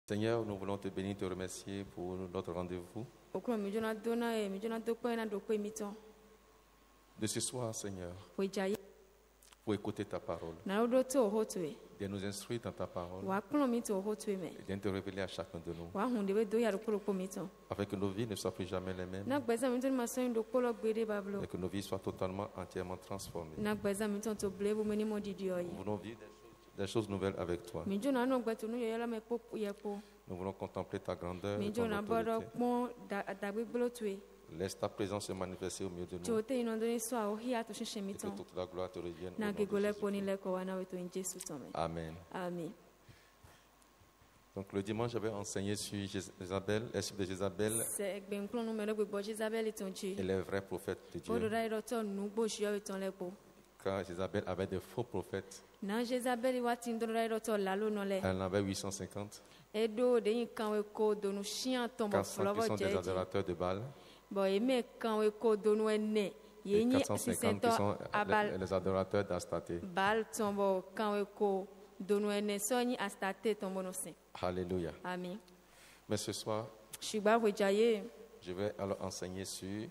Seigneur, nous voulons te bénir, te remercier pour notre rendez-vous. De ce soir, Seigneur, pour écouter ta parole, de nous instruire dans ta parole, et de te révéler à chacun de nous, afin que nos vies ne soient plus jamais les mêmes, et que nos vies soient totalement, entièrement transformées. Nous voulons vivre des choses nouvelles avec toi. Nous voulons contempler ta grandeur et ton autorité. Laisse ta présence se manifester au milieu de nous. Et que toute la gloire te revienne au nom de Jésus. Amen. Donc le dimanche, j'avais enseigné sur Jézabel, l'esprit de Jézabel et les vrais prophètes de Dieu. Car Jézabel avait de faux prophètes. Elle en avait 850. 400 qui sont des adorateurs de Baal. Et 450 qui sont les adorateurs d'Astarté. Alléluia. Amen. Mais ce soir, je vais alors enseigner sur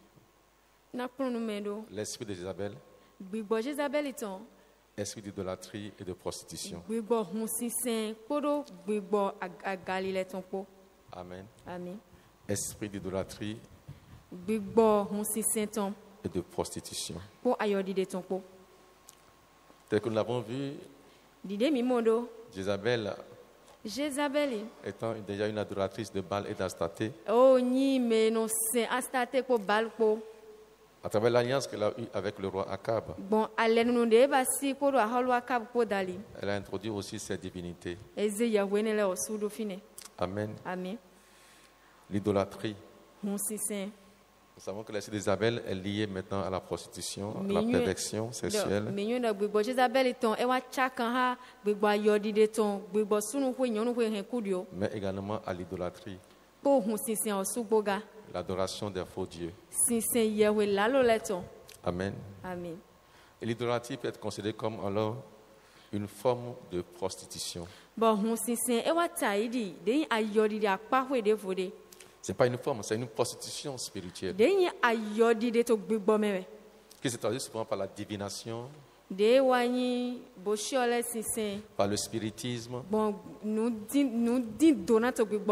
l'esprit de Jézabel, esprit d'idolâtrie et de prostitution. Amen. Esprit d'idolâtrie et de prostitution. Tel que nous l'avons vu, Jézabel étant déjà une adoratrice de Baal et d'Astarté, à travers l'alliance qu'elle a eue avec le roi Akab, elle a introduit aussi ses divinités. Amen. L'idolâtrie. Nous savons que l'esprit d'Isabelle est lié maintenant à la prostitution, à la perversion sexuelle. Mais également à l'idolâtrie. L'adoration des faux dieux. Amen. Et l'idolâtrie peut être considérée comme alors une forme de prostitution. Ce n'est pas une forme, c'est une prostitution spirituelle qui se traduit souvent par la divination, par le spiritisme, par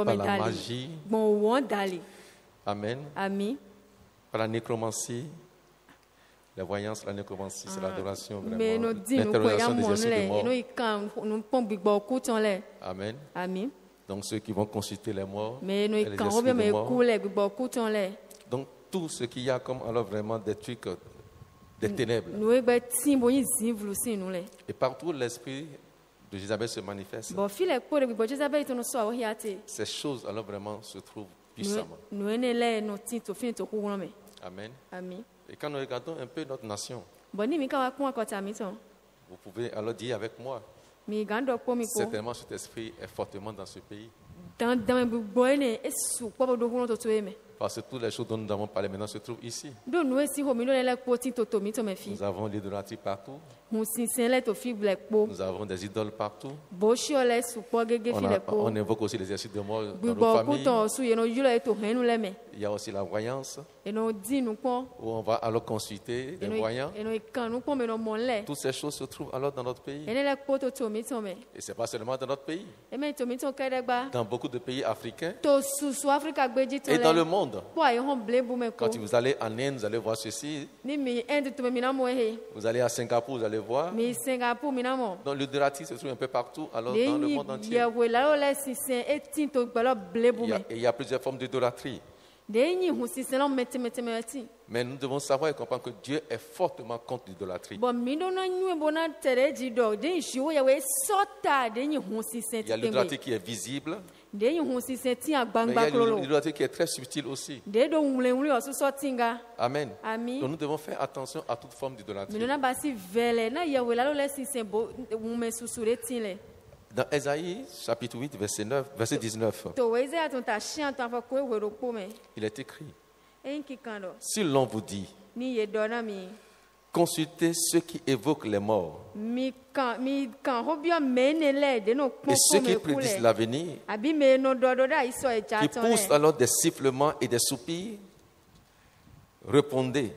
la magie, amen, par la nécromancie. La voyance, la nécromancie, c'est l'adoration vraiment, l'interrogation des esprits de mort. Amen. Donc ceux qui vont consulter les morts, et les esprits de mort. Donc tout ce qu'il y a comme alors vraiment des trucs, des ténèbres. Et partout l'esprit de Jézabel se manifeste. Ces choses alors vraiment se trouvent puissamment. Amen. Et quand nous regardons un peu notre nation, vous pouvez alors dire avec moi, certainement cet esprit est fortement dans ce pays. Parce que toutes les choses dont nous avons parlé maintenant se trouvent ici. Nous avons l'idolâtrie partout. Nous avons des idoles partout. On invoque aussi les esprits de mort dans nos familles. Il y a aussi la voyance, où on va alors consulter des voyants. Toutes ces choses se trouvent alors dans notre pays. Et ce n'est pas seulement dans notre pays. Dans beaucoup de pays africains et dans le monde. Quand vous allez en Inde, vous allez voir ceci. Vous allez à Singapour, vous allez voir. Donc l'idolâtrie se trouve un peu partout, alors dans le monde entier. Il y a plusieurs formes d'idolâtrie. Mais nous devons savoir et comprendre que Dieu est fortement contre l'idolâtrie. Il y a l'idolâtrie qui est visible, mais il y a l'idolâtrie qui est très subtile aussi. Amen. Donc nous devons faire attention à toute forme d'idolâtrie. Dans Ésaïe, chapitre 8, verset 19, il est écrit: si l'on vous dit, consulter ceux qui évoquent les morts et ceux qui prédisent l'avenir, qui poussent alors des sifflements et des soupirs. Répondez,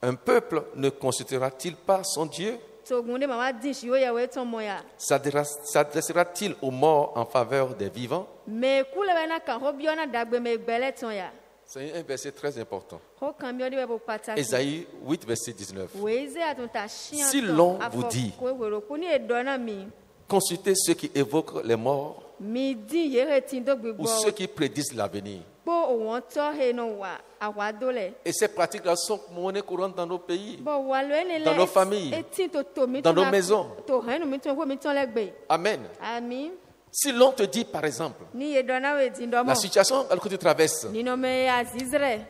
un peuple ne consultera-t-il pas son Dieu? S'adressera-t-il aux morts en faveur des vivants? C'est un verset très important. Ésaïe 8, verset 19. Si l'on vous dit, consultez ceux qui évoquent les morts ou ceux qui prédisent l'avenir. Et ces pratiques-là sont monnaie courante dans nos pays, dans nos familles, dans nos maisons. Amen. Si l'on te dit, par exemple, la situation que tu traverses,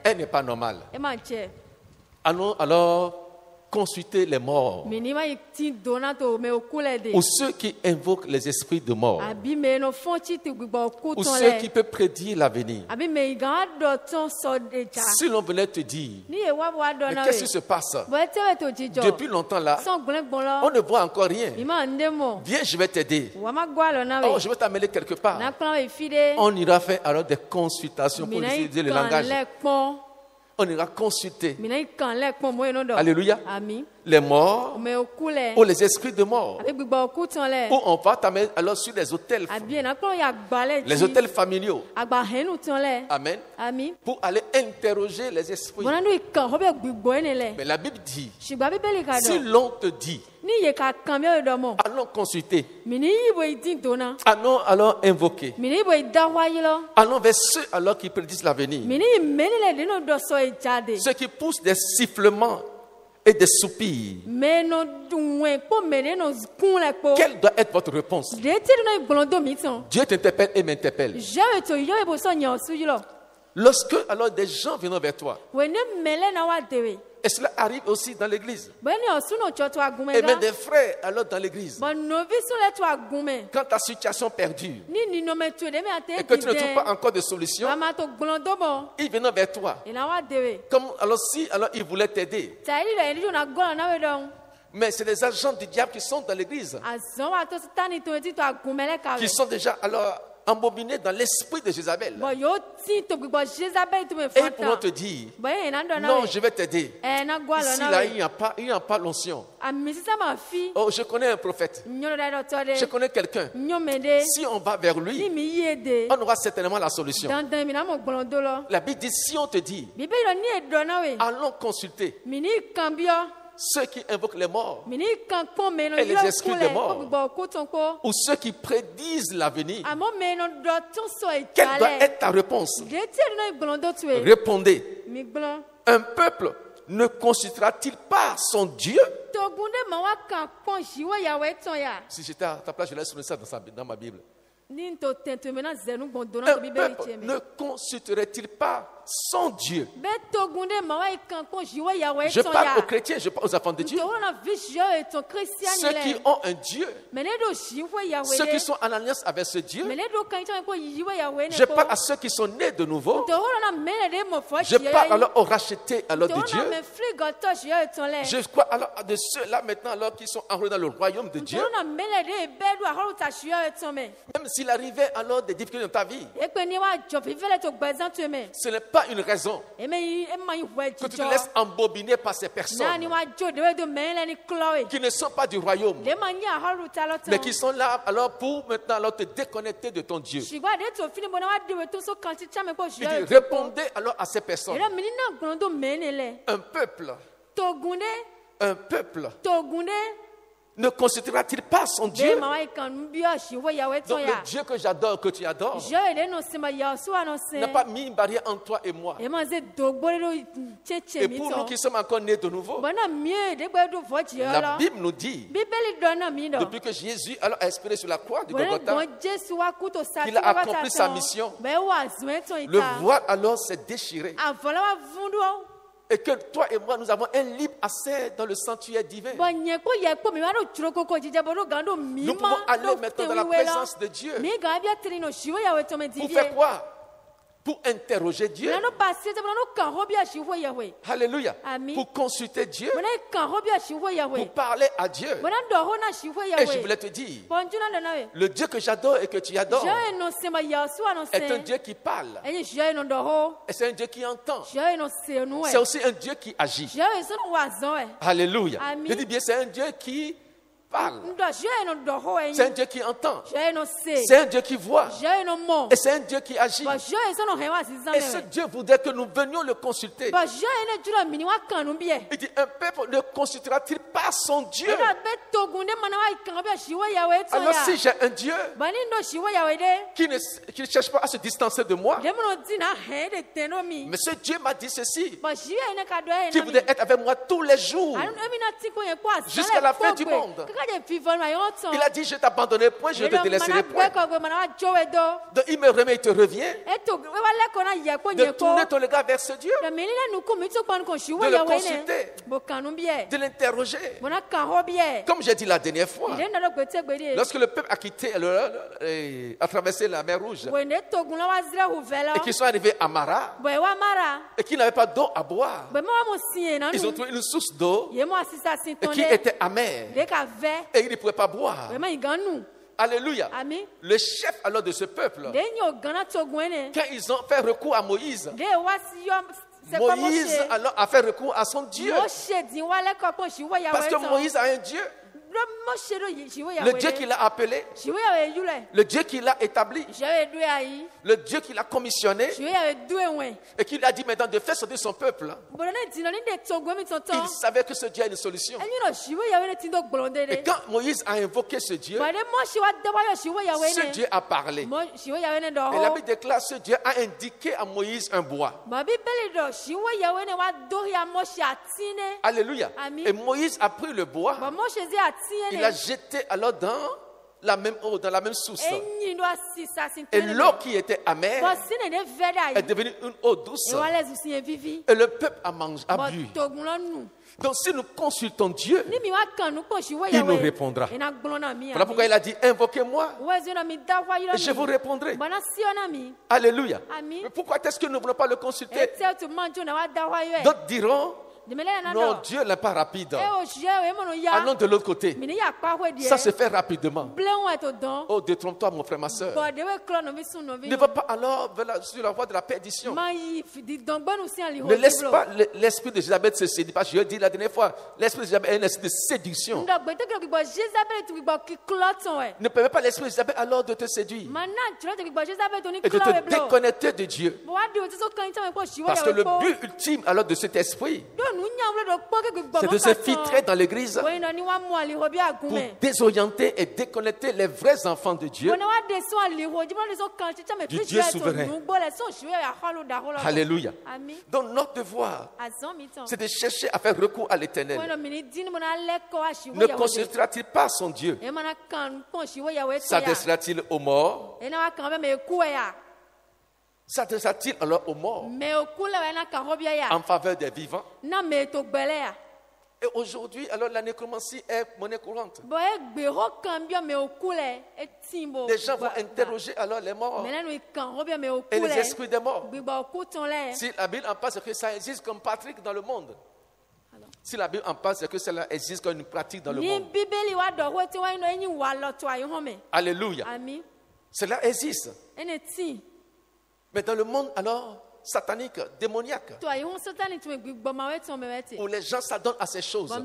elle n'est pas normale. Alors, consultez les morts ou ceux qui invoquent les esprits de mort ou ceux qui peuvent prédire l'avenir. Si l'on venait te dire, mais qu'est-ce qui se passe? Depuis longtemps là, on ne voit encore rien. Viens, je vais t'aider. Oh, je vais t'amener quelque part. On ira faire alors des consultations pour utiliser le langage. On ira consulter. Alléluia. Les morts ou les esprits de mort. Ou on va t'amener alors sur les hôtels. Les hôtels familiaux. Amen. Pour aller interroger les esprits. Mais la Bible dit, si l'on te dit, allons consulter. Allons alors invoquer. Allons vers ceux alors qui prédisent l'avenir. Ceux qui poussent des sifflements et des soupirs. Quelle doit être votre réponse? Dieu t'interpelle et m'interpelle. Lorsque alors des gens viennent vers toi, et cela arrive aussi dans l'église. Et même des frères alors dans l'église. Quand ta situation perdure et que tu ne trouves pas encore de solution, ils viennent vers toi. Comme alors si alors ils voulaient t'aider. Mais c'est des agents du diable qui sont dans l'église, qui sont déjà alors embobinés dans l'esprit de Jézabel. Et ils pourront te dire, non, je vais t'aider. Ici, là, il n'y a pas l'onction. Oh, je connais un prophète. Je connais quelqu'un. Si on va vers lui, on aura certainement la solution. La Bible dit, si on te dit, allons consulter ceux qui invoquent les morts et les esprits des morts ou ceux qui prédisent l'avenir, quelle doit être ta réponse? Répondez. Un peuple ne consultera-t-il pas son Dieu? Si j'étais à ta place, je laisse ça dans ma Bible. Un peuple ne consulterait-il pas son Dieu? Je parle aux chrétiens, je parle aux enfants de Dieu. Ceux qui ont un Dieu, ceux qui sont en alliance avec ce Dieu. Je parle à ceux qui sont nés de nouveau. Je parle alors aux rachetés alors de Dieu. Je crois alors de ceux-là maintenant alors qui sont enrôlés dans le royaume de Dieu. Même s'il arrivait alors des difficultés dans ta vie, ce n'est pas une raison que tu te laisses embobiner par ces personnes qui ne sont pas du royaume, mais qui sont là alors pour maintenant alors te déconnecter de ton Dieu. Il dit, répondez alors à ces personnes. Un peuple ne considérera-t-il pas son Dieu? Donc le Dieu que j'adore, que tu adores, n'a pas mis une barrière entre toi et moi. Et pour nous qui sommes encore nés de nouveau, la Bible nous dit, depuis que Jésus alors a expiré sur la croix du Golgotha, qu'il a accompli sa mission, le voile alors s'est déchiré. Et que toi et moi, nous avons un libre accès dans le sanctuaire divin. Nous pouvons aller maintenant dans la présence de Dieu. Pour faire quoi? pour interroger Dieu. Alléluia. Pour consulter Dieu. Pour parler à Dieu. Et je voulais te dire, le Dieu que j'adore et que tu adores est un Dieu qui parle. Et c'est un Dieu qui entend. C'est aussi un Dieu qui agit. Alléluia. Je dis bien, c'est un Dieu qui parle. C'est un Dieu qui entend. C'est un Dieu qui voit. Et c'est un Dieu qui agit. Et ce Dieu voudrait que nous venions le consulter. Il dit, un peuple ne consultera-t-il pas son Dieu? Alors si j'ai un Dieu qui ne cherche pas à se distancer de moi, mais ce Dieu m'a dit ceci, qui voudrait être avec moi tous les jours jusqu'à la fin du monde. Il a dit, je t'abandonnerai point, je ne te délaisserai point. Donc il me remet, il te revient de tourner ton regard vers ce Dieu, de le consulter, de l'interroger. Comme j'ai dit la dernière fois, lorsque le peuple a quitté, a traversé la mer Rouge, et qu'ils sont arrivés à Mara, et qu'ils n'avaient pas d'eau à boire, ils ont trouvé une source d'eau qui était amère. Et ils ne pouvaient pas boire. Alléluia. Le chef alors de ce peuple, quand ils ont fait recours à Moïse, Moïse alors a fait recours à son Dieu. Parce que Moïse a un Dieu. Le Dieu qui l'a appelé, le Dieu qui l'a établi, le Dieu qui l'a commissionné et qui lui a dit maintenant de faire sortir son peuple. Il savait que ce Dieu a une solution. Et quand Moïse a invoqué ce Dieu, ce Dieu a parlé. Et la Bible déclare, ce Dieu a indiqué à Moïse un bois. Alléluia. Et Moïse a pris le bois. Il l'a jeté alors dans la même eau, dans la même source. Et l'eau qui était amère est devenue une eau douce. Et le peuple a bu. Donc si nous consultons Dieu, il nous répondra. Voilà pourquoi il a dit, invoquez-moi et je vous répondrai. Alléluia. Mais pourquoi est-ce que nous ne voulons pas le consulter? D'autres diront, non, Dieu n'est pas rapide. Allons de l'autre côté. Ça se fait rapidement. Oh, détrompe-toi, mon frère, ma soeur. Ne va pas alors sur la voie de la perdition. Ne laisse pas l'esprit de Jézabel se séduire. Parce que je dis la dernière fois, l'esprit de Jézabel est un esprit de séduction. Ne permets pas l'esprit de Jézabel alors de te séduire et de te déconnecter de Dieu. Parce que le but ultime alors de cet esprit, c'est de se filtrer dans l'église pour désorienter et déconnecter les vrais enfants de Dieu du Dieu souverain. Alléluia. Donc notre devoir, c'est de chercher à faire recours à l'Éternel. Ne consultera-t-il pas son Dieu? S'adressera-t-il aux morts? S'adressera-t-il alors aux morts en faveur des vivants? Et aujourd'hui, alors la nécromancie est monnaie courante. Les gens vont interroger alors les morts et les esprits des morts. Si la Bible en parle, c'est que ça existe comme pratique dans le monde. Si la Bible en parle, c'est que cela existe comme une pratique dans le monde. Alléluia. Cela existe. Mais dans le monde alors satanique, démoniaque, où les gens s'adonnent à ces choses.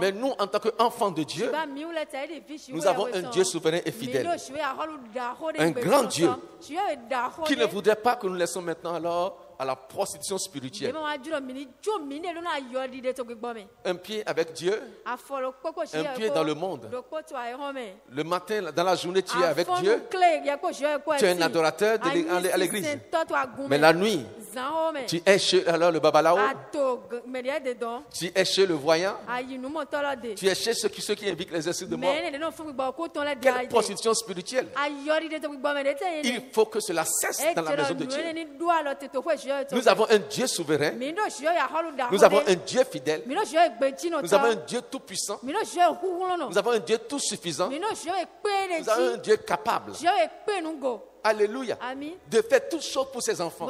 Mais nous, en tant qu'enfants de Dieu, nous avons un Dieu souverain et fidèle. Un grand Dieu qui ne voudrait pas que nous laissions maintenant alors à la prostitution spirituelle. Un pied avec Dieu, un pied dans le monde. Le matin, dans la journée, tu es avec Dieu. Tu es un adorateur à l'église. Mais la nuit, tu es chez alors, le babalao. Tu es chez le voyant. Tu es chez ceux qui invitent les esprits de mort. Quelle prostitution spirituelle! Il faut que cela cesse dans la maison de Dieu. Nous avons un Dieu souverain. Nous avons un Dieu fidèle. Nous avons un Dieu tout puissant. Nous avons un Dieu tout suffisant. Nous avons un Dieu capable. Alléluia. De faire toutes choses pour ses enfants.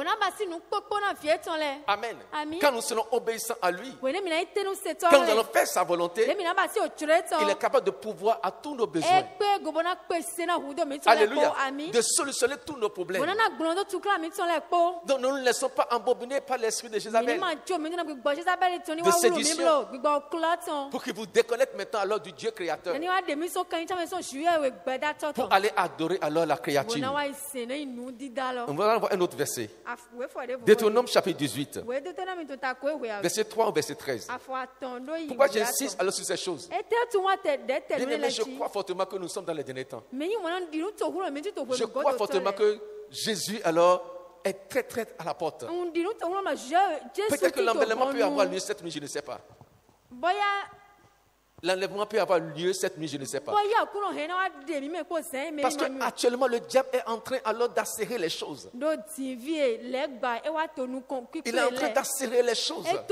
Amen. Quand nous serons obéissants à lui, quand nous allons faire sa volonté, il est capable de pouvoir à tous nos besoins. Alléluia. De solutionner tous nos problèmes. Donc ne nous laissons pas embobiner par l'esprit de Jézabel, de séduction, pour qu'il vous déconnecte maintenant alors du Dieu créateur, pour aller adorer alors la créature. On va voir un autre verset. Deutéronome chapitre 18, verset 3 ou verset 13. Pourquoi j'insiste alors sur ces choses? Bien-aimé, je crois fortement que nous sommes dans les derniers temps. Je crois fortement que Jésus alors est très très à la porte. Peut-être que l'enlèvement peut avoir lieu cette nuit, je ne sais pas. L'enlèvement peut avoir lieu cette nuit, je ne sais pas. Parce qu'actuellement, le diable est en train alors d'acérer les choses. Il est en train d'acérer les choses à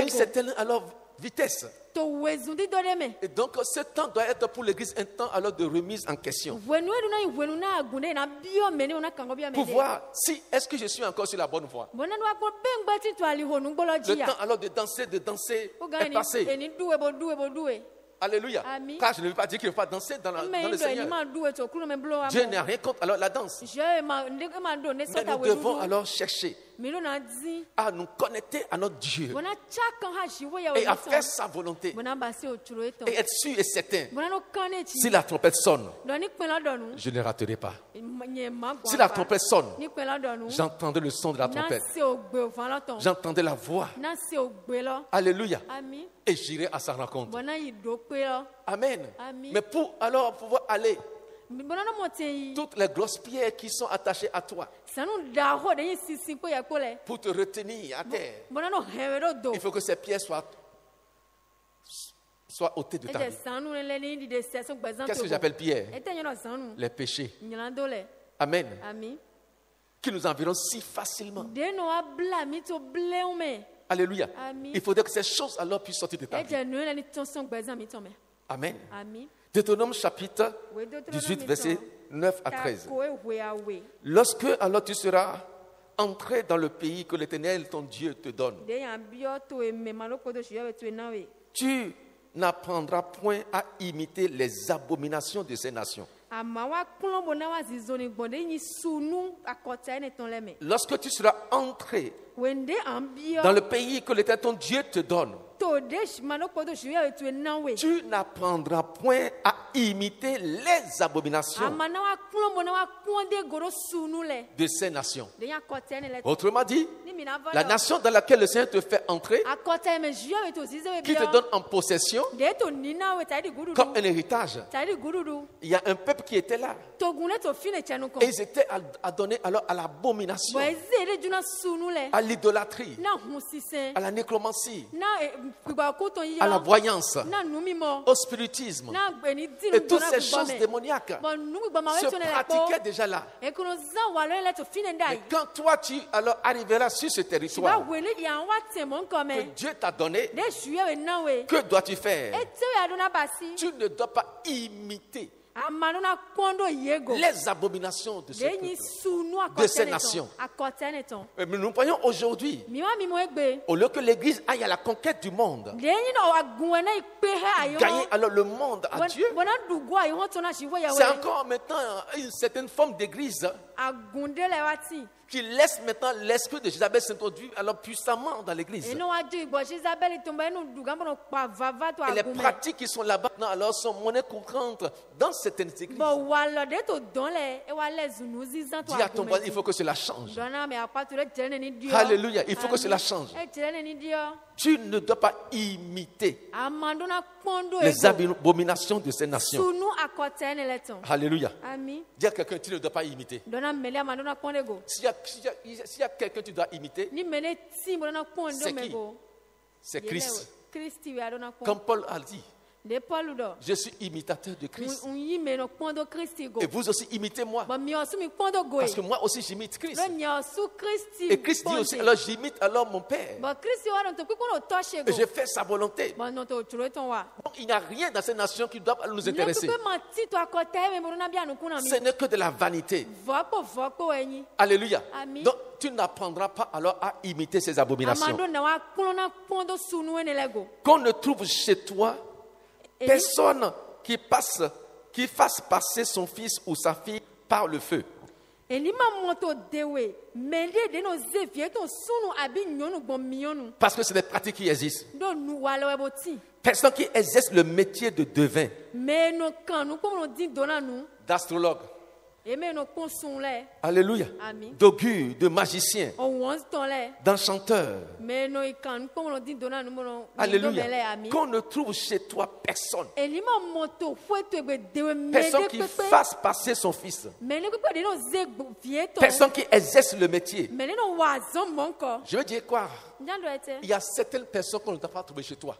une certaine alors vitesse. Et donc, ce temps doit être pour l'Église un temps alors de remise en question. Pour voir si est-ce que je suis encore sur la bonne voie. Le temps alors de danser est passé. Alléluia. Car je ne veux pas dire qu'il ne faut pas danser dans le Seigneur. Dieu n'a rien contre alors la danse. Mais nous devons alors chercher à nous connecter à notre Dieu et à faire sa volonté et être sûr et certain. Si la trompette sonne, je ne raterai pas. Si la trompette sonne, j'entendrai le son de la trompette. J'entendrai la voix. Alléluia. Et j'irai à sa rencontre. Amen. Mais pour alors pouvoir aller, toutes les grosses pierres qui sont attachées à toi pour te retenir à terre, il faut que ces pierres soient ôtées de ta vie. Qu'est-ce que j'appelle pierre? Les péchés. Amen. Qui nous environnent si facilement. Alléluia. Il faudrait que ces choses alors puissent sortir de ta vie. Amen. Deutéronome chapitre 18, verset 9 à 13. Lorsque alors tu seras entré dans le pays que l'Éternel ton Dieu te donne, tu n'apprendras point à imiter les abominations de ces nations. Lorsque tu seras entré dans le pays que l'Éternel ton Dieu te donne, tu n'apprendras point à imiter les abominations de ces nations. Autrement dit, la nation dans laquelle le Seigneur te fait entrer, qui te donne en possession comme un héritage, il y a un peuple qui était là et ils étaient adonnés alors à l'abomination, à l'idolâtrie, à la nécromancie, à la voyance, au spiritisme, et toutes ces choses démoniaques se pratiquaient déjà là. Et quand toi tu alors arriveras sur ce territoire que Dieu t'a donné, que dois-tu faire? Tu ne dois pas imiter les abominations de ces nations. Mais nous voyons aujourd'hui, au lieu que l'Église aille à la conquête du monde, gagner alors le monde à Dieu, c'est encore maintenant une certaine forme d'Église qui laisse maintenant l'esprit de Jézabel s'introduire alors puissamment dans l'Église. Et les pratiques qui sont là-bas alors sont monnaie courante dans certaines églises. Dis à ton voisin, il faut que cela change. Alléluia, il faut que cela change. Tu ne dois pas imiter les abominations de ces nations. Alléluia. Dis à quelqu'un, tu ne dois pas imiter. S'il y a quelqu'un que tu dois imiter, c'est qui? C'est Christ. Comme Paul a dit, Je suis imitateur de Christ. Et vous aussi imitez-moi. Parce que moi aussi j'imite Christ. Et Christ dit aussi, alors j'imite alors mon Père. Et je fais sa volonté. Donc il n'y a rien dans ces nations qui doivent nous intéresser. Ce n'est que de la vanité. Alléluia. Donc tu n'apprendras pas alors à imiter ces abominations. Qu'on ne trouve chez toi personne qui fasse passer son fils ou sa fille par le feu. Parce que c'est des pratiques qui existent. Personne qui exerce le métier de devin, d'astrologue, alléluia, d'augure, de magicien, d'enchanteur, alléluia, qu'on ne trouve chez toi personne qui fasse passer son fils, personne qui exerce le métier. Je veux dire quoi? Il y a certaines personnes qu'on ne doit pas trouver chez toi.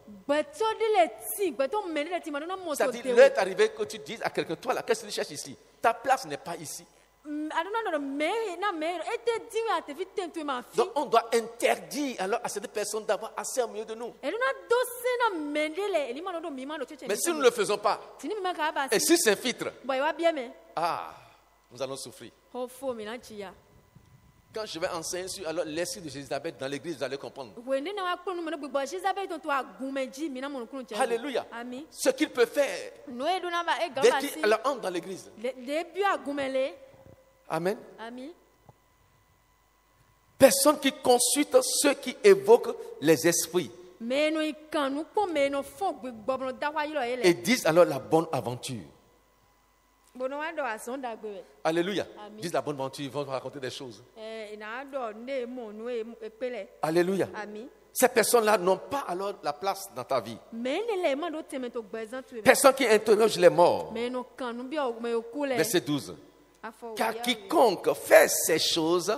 C'est-à-dire, l'heure est arrivée que tu dises à quelqu'un, toi là, qu'est-ce que tu cherches ici? Ta place n'est pas ici. Donc on doit interdire alors à cette personne d'avoir accès au milieu de nous. Mais si nous ne le faisons pas, et si s'infiltre, nous allons souffrir. Quand je vais enseigner sur alors l'esprit de Jézabel dans l'église, vous allez comprendre. Alléluia. Ce qu'il peut faire dès qu'il entre dans l'église. Amen. Personne qui consulte ceux qui évoquent les esprits et disent alors la bonne aventure. Alléluia. Disent la bonne aventure, ils vont raconter des choses. Alléluia. Ces personnes-là n'ont pas alors la place dans ta vie. Personne qui interroge les morts. Verset 12. Car quiconque fait ces choses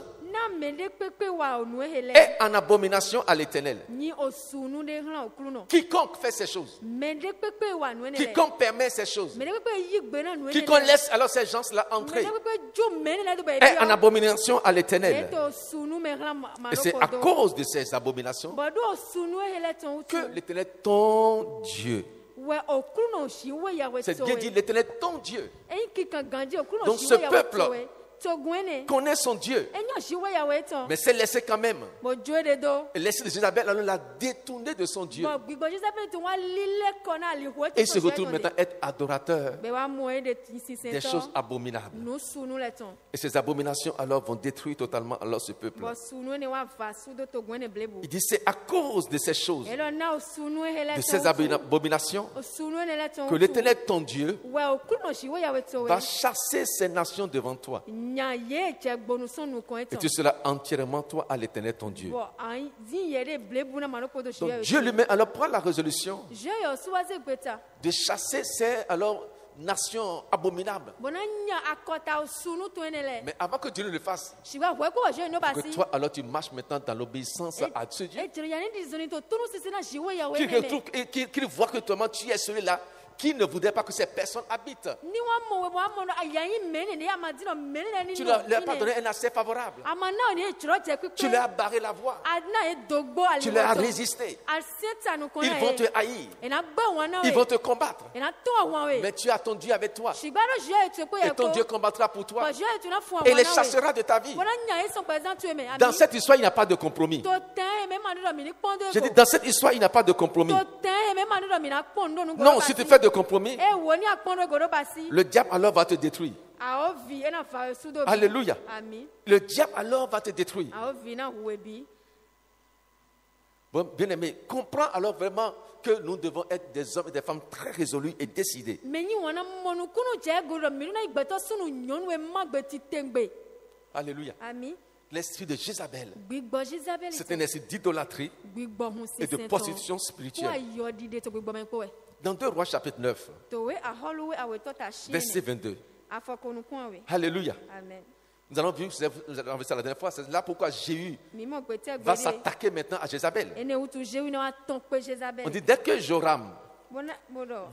est en abomination à l'Éternel. Quiconque fait ces choses, quiconque permet ces choses, quiconque laisse alors ces gens-là entrer, est en abomination à l'Éternel. Et c'est à cause de ces abominations que l'Éternel, ton Dieu, c'est Dieu dit l'Éternel, ton Dieu. Donc ce peuple connaît son Dieu, mais s'est laissé quand même. Et l'esprit de Jézabel l'a détourné de son Dieu. Et il se retrouve maintenant être adorateur des choses abominables. Et ces abominations alors vont détruire totalement alors ce peuple. Il dit c'est à cause de ces choses, de ces abominations, que l'Éternel ton Dieu va chasser ces nations devant toi. Et tu seras entièrement toi à l'Éternel ton Dieu. Donc Dieu lui-même alors prend la résolution de chasser ces alors nations abominables. Mais avant que Dieu ne le fasse, que toi alors tu marches maintenant dans l'obéissance à ce Dieu. Qu'il voit que toi tu es celui-là qui ne voudrait pas que ces personnes habitent. Tu leur as pas donné un accès favorable. Tu leur as barré la voie. Tu leur as résisté. Ils vont te haïr. Ils vont te combattre. Mais tu as ton Dieu avec toi. Et ton Dieu combattra pour toi. Et les chassera de ta vie. Dans cette histoire, il n'y a pas de compromis. Je dis, dans cette histoire, il n'y a pas de compromis. Non, si tu fais de compromis, le diable alors va te détruire. Alléluia. Le diable alors va te détruire. Bon, bien aimé, comprends alors vraiment que nous devons être des hommes et des femmes très résolus et décidés. Alléluia. L'esprit de Jézabel, c'est un esprit d'idolâtrie et de prostitution spirituelle. Dans 2 Rois chapitre 9, verset 22. Alléluia. Nous allons vu ça la dernière fois. C'est là pourquoi Jéhu va s'attaquer maintenant à Jézabel. On dit dès que Joram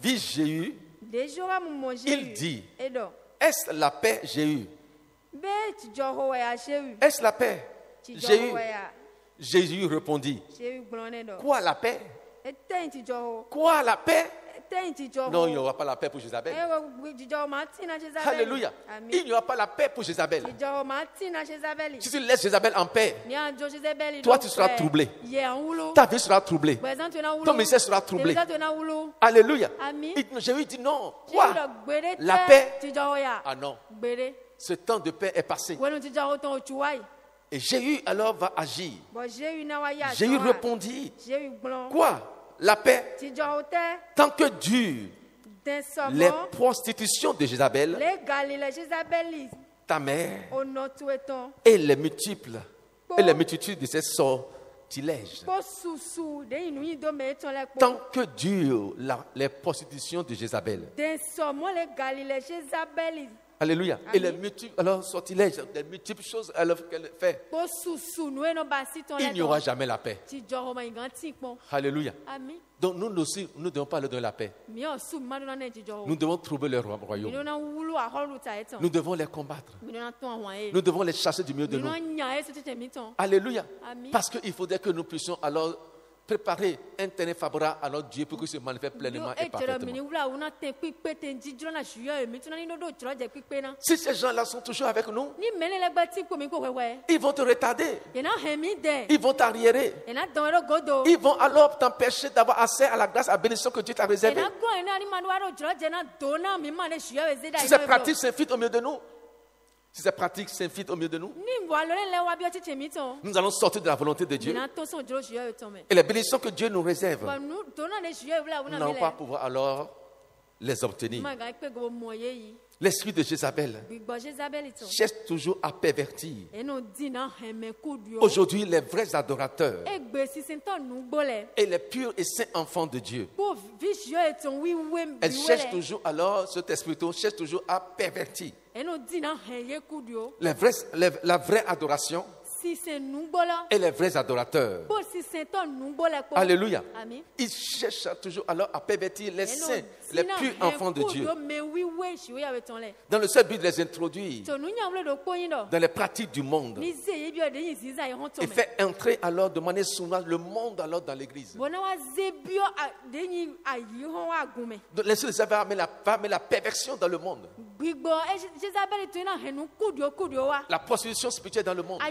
vit Jéhu, il dit, est-ce la paix Jéhu? Est-ce la paix? Jéhu répondit, quoi la paix? Quoi la paix? Non, il n'y aura pas la paix pour Jézabel. Alléluia. Il n'y aura pas la paix pour Jézabel. Si tu laisses Jézabel en paix, toi tu seras troublé. Ta vie sera troublée. Ton ministère sera troublé. Alléluia. Jéhu dit non. Quoi? La paix? Ah non. Ce temps de paix est passé. Et Jéhu alors va agir. Jéhu répondit, quoi? La paix, tant que durent les prostitutions de Jézabel, ta mère, et les multitudes de ses sortilèges. Tant que durent les prostitutions de Jézabel. Alléluia. Et les multiples sortilèges, les multiples choses qu'elle fait. Il n'y aura jamais la paix. Alléluia. Donc nous aussi, nous ne devons pas leur donner la paix. Nous devons trouver leur royaume. Nous devons les combattre. Nous devons les chasser du milieu de nous. Alléluia. Parce qu'il faudrait que nous puissions alors préparer un terrain favorable à notre Dieu pour qu'il se manifeste pleinement et parfaitement. Si ces gens-là sont toujours avec nous, ils vont te retarder. Ils vont t'arriérer. Ils vont alors t'empêcher d'avoir accès à la grâce, à la bénédiction que Dieu t'a réservée. Si ces pratiques s'infiltrent au milieu de nous, si ces pratiques s'infiltrent au milieu de nous, nous allons sortir de la volonté de Dieu. Et les bénédictions que Dieu nous réserve, nous n'allons pas pouvoir alors les obtenir. L'esprit de Jézabel cherche toujours à pervertir. Aujourd'hui, les vrais adorateurs et les purs et saints enfants de Dieu, elles cherchent toujours alors, cet esprit cherche toujours à pervertir. La vraie adoration et les vrais adorateurs. Alléluia. Ils cherchent toujours alors à pervertir les saints, les purs enfants de Dieu. Dans le seul but de les introduire dans les pratiques du monde et faire entrer alors de manière souveraine le monde alors dans l'église. L'esprit de Jézabel va amener la perversion dans le monde. La prostitution spirituelle dans le monde.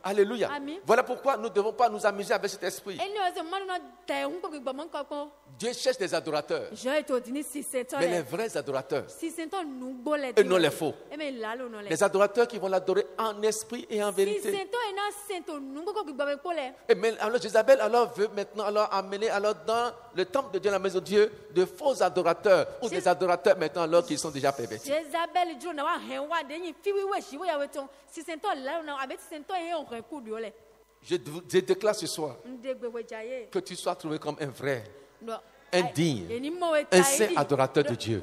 Alléluia. Voilà pourquoi nous ne devons pas nous amuser avec cet esprit. Dieu cherche des adorateurs, mais les vrais adorateurs et non les faux. Les adorateurs qui vont l'adorer en esprit et en vérité. Et alors Jézabel alors veut maintenant alors amener alors dans le temple de Dieu, la maison de Dieu, de faux adorateurs ou des adorateurs maintenant alors qui sont déjà pervertis. Je déclare ce soir que tu sois trouvé comme un vrai, un digne, un saint adorateur de Dieu.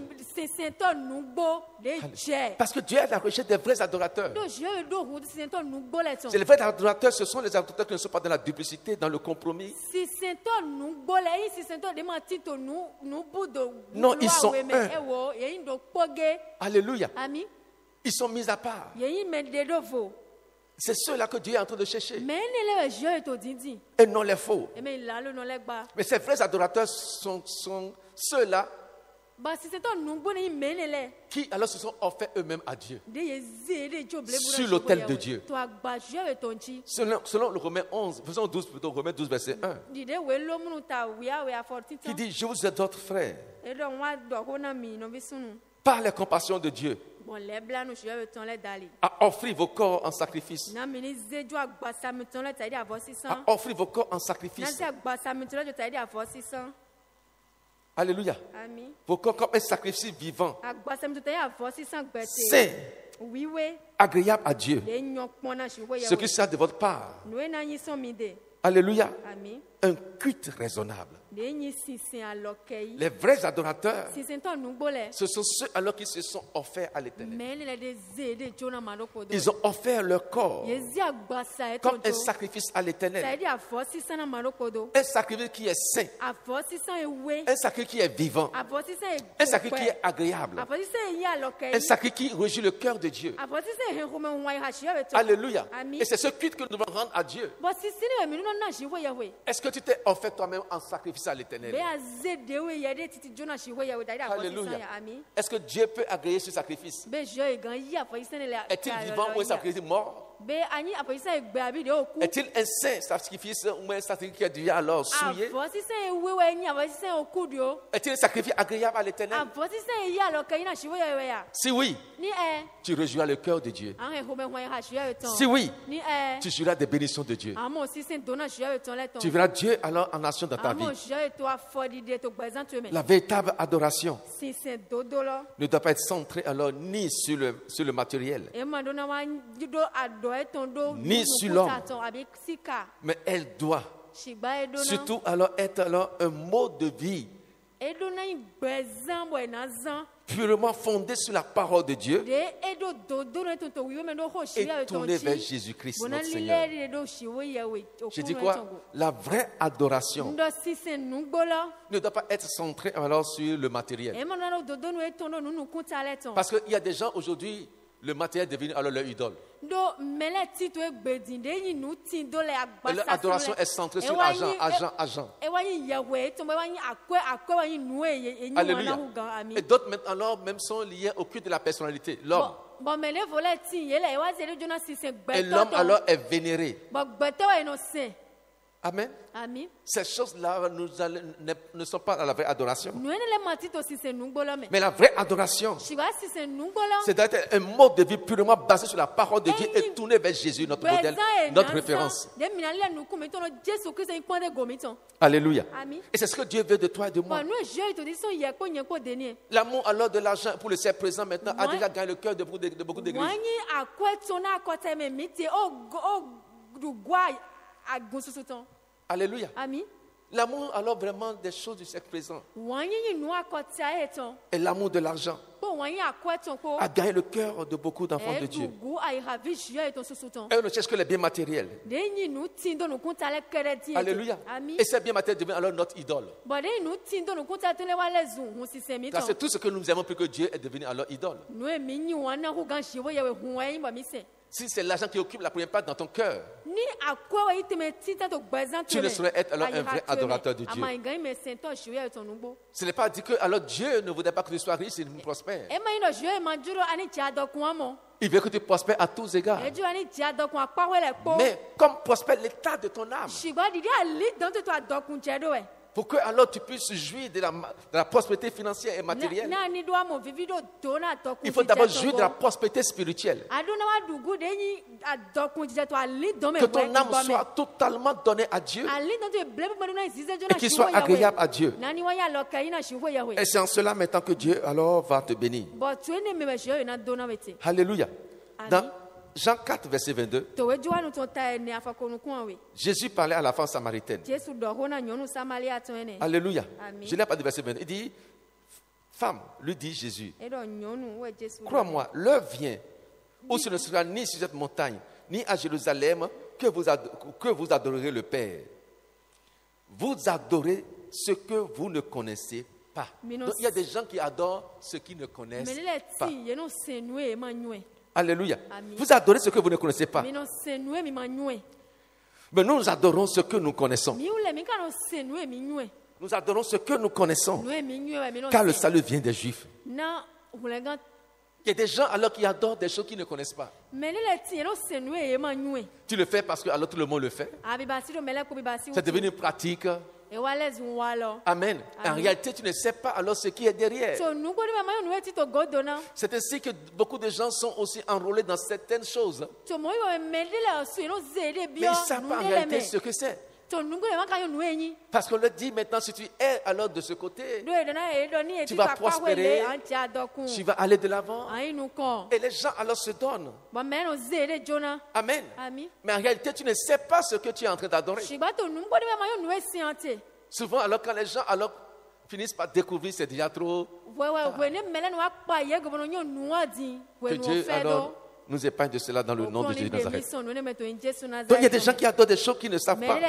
Parce que Dieu est à la recherche des vrais adorateurs. Les vrais adorateurs, ce sont les adorateurs qui ne sont pas dans la duplicité, dans le compromis. Non, ils sont un. Alléluia. Ils sont mis à part. C'est ceux-là que Dieu est en train de chercher. Et non les faux. Mais ces vrais adorateurs sont ceux-là qui alors se sont offerts eux-mêmes à Dieu sur l'autel de Dieu. Selon le Romains 11, faisons 12 plutôt, Romains 12 verset 1, qui dit: je vous exhorte frères, par les compassions de Dieu, à offrir vos corps en sacrifice. À offrir vos corps en sacrifice. Alléluia. Vos corps comme un sacrifice vivant, saint, agréable à Dieu, ce qui sera de votre part. Alléluia. Un culte raisonnable. Les vrais adorateurs, ce sont ceux alors qui se sont offerts à l'Éternel. Ils ont offert leur corps comme un sacrifice à l'Éternel. Un sacrifice qui est saint, un sacrifice qui est vivant, un sacrifice qui est agréable, un sacrifice qui réjouit le cœur de Dieu. Alléluia. Et c'est ce culte que nous devons rendre à Dieu. Est-ce que tu t'es offert toi-même en sacrifice à l'Éternel? Alléluia. Est-ce que Dieu peut agréer ce sacrifice? Est-il vivant ou un sacrifice mort? Est-il un saint sacrifice ou un sacrifice qui est déjà alors souillé? Est-il un sacrifice agréable à l'Éternel? Si oui, tu réjouiras le cœur de Dieu. Si oui, tu jouiras des bénédictions de Dieu. Tu verras Dieu alors en action dans ta vie. La véritable adoration ne doit pas être centrée alors ni sur le matériel, ni sur l'homme, mais elle doit surtout alors être alors un mode de vie purement fondé sur la parole de Dieu et tourné vers Jésus-Christ notre Seigneur. Je dis quoi? La vraie adoration ne doit pas être centrée alors sur le matériel. Parce qu'il y a des gens aujourd'hui, le matériel est devenu alors leur idole. L'adoration est centrée sur argent. Alléluia. Et d'autres maintenant même sont liés au culte de la personnalité, l'homme. Et l'homme alors est vénéré. Amen. Ces choses-là ne sont pas dans la vraie adoration. Mais la vraie adoration, c'est d'être un mode de vie purement basé sur la parole de Dieu et tourné vers Jésus, notre modèle, notre référence. Alléluia. Et c'est ce que Dieu veut de toi et de moi. L'amour alors de l'argent pour le ciel présent maintenant a déjà gagné le cœur de beaucoup d'églises. Alléluia. L'amour alors vraiment des choses du siècle présent et l'amour de l'argent a gagné le cœur de beaucoup d'enfants de Dieu. Et on ne cherche que les biens matériels. Alléluia. Et ces biens matériels deviennent alors notre idole. C'est tout ce que nous aimons plus que Dieu est devenu alors idole. Si c'est l'argent qui occupe la première place dans ton cœur, tu ne saurais être alors un vrai adorateur de Dieu. Ce n'est pas dit que alors Dieu ne voudrait pas que tu sois riche et prospère. Il veut que tu prospères à tous égards. Mais comme prospère l'état de ton âme, pour que alors tu puisses jouir de la prospérité financière et matérielle, il faut d'abord jouir de la prospérité spirituelle. Que ton âme soit totalement donnée à Dieu et qu'il soit agréable à Dieu. Et c'est en cela maintenant que Dieu alors va te bénir. Alléluia. Dans Jean 4, verset 22, Jésus parlait à la femme samaritaine. Alléluia. Je n'ai pas dit verset 22. Il dit, femme, lui dit Jésus, crois-moi, l'heure vient où ce ne sera ni sur cette montagne, ni à Jérusalem que vous adorerez le Père. Vous adorez ce que vous ne connaissez pas. Donc il y a des gens qui adorent ce qu'ils ne connaissent pas. Alléluia. Vous adorez ce que vous ne connaissez pas. Mais nous adorons ce que nous connaissons. Nous adorons ce que nous connaissons. Car le salut vient des Juifs. Il y a des gens alors qui adorent des choses qu'ils ne connaissent pas. Tu le fais parce que alors tout le monde le fait. C'est devenu une pratique. Amen. En réalité, tu ne sais pas alors ce qui est derrière. C'est ainsi que beaucoup de gens sont aussi enrôlés dans certaines choses. Mais ils ne savent pas en réalité ce que c'est. Parce qu'on leur dit maintenant, si tu es alors de ce côté, tu vas prospérer, tu vas aller de l'avant. Et les gens alors se donnent. Amen. Mais en réalité, tu ne sais pas ce que tu es en train d'adorer. Souvent, alors quand les gens finissent par découvrir, c'est déjà trop. Que Dieu alors nous épargne de cela dans le nom de Jésus de Nazareth. Donc il y a des gens qui adorent des choses qu'ils ne savent pas.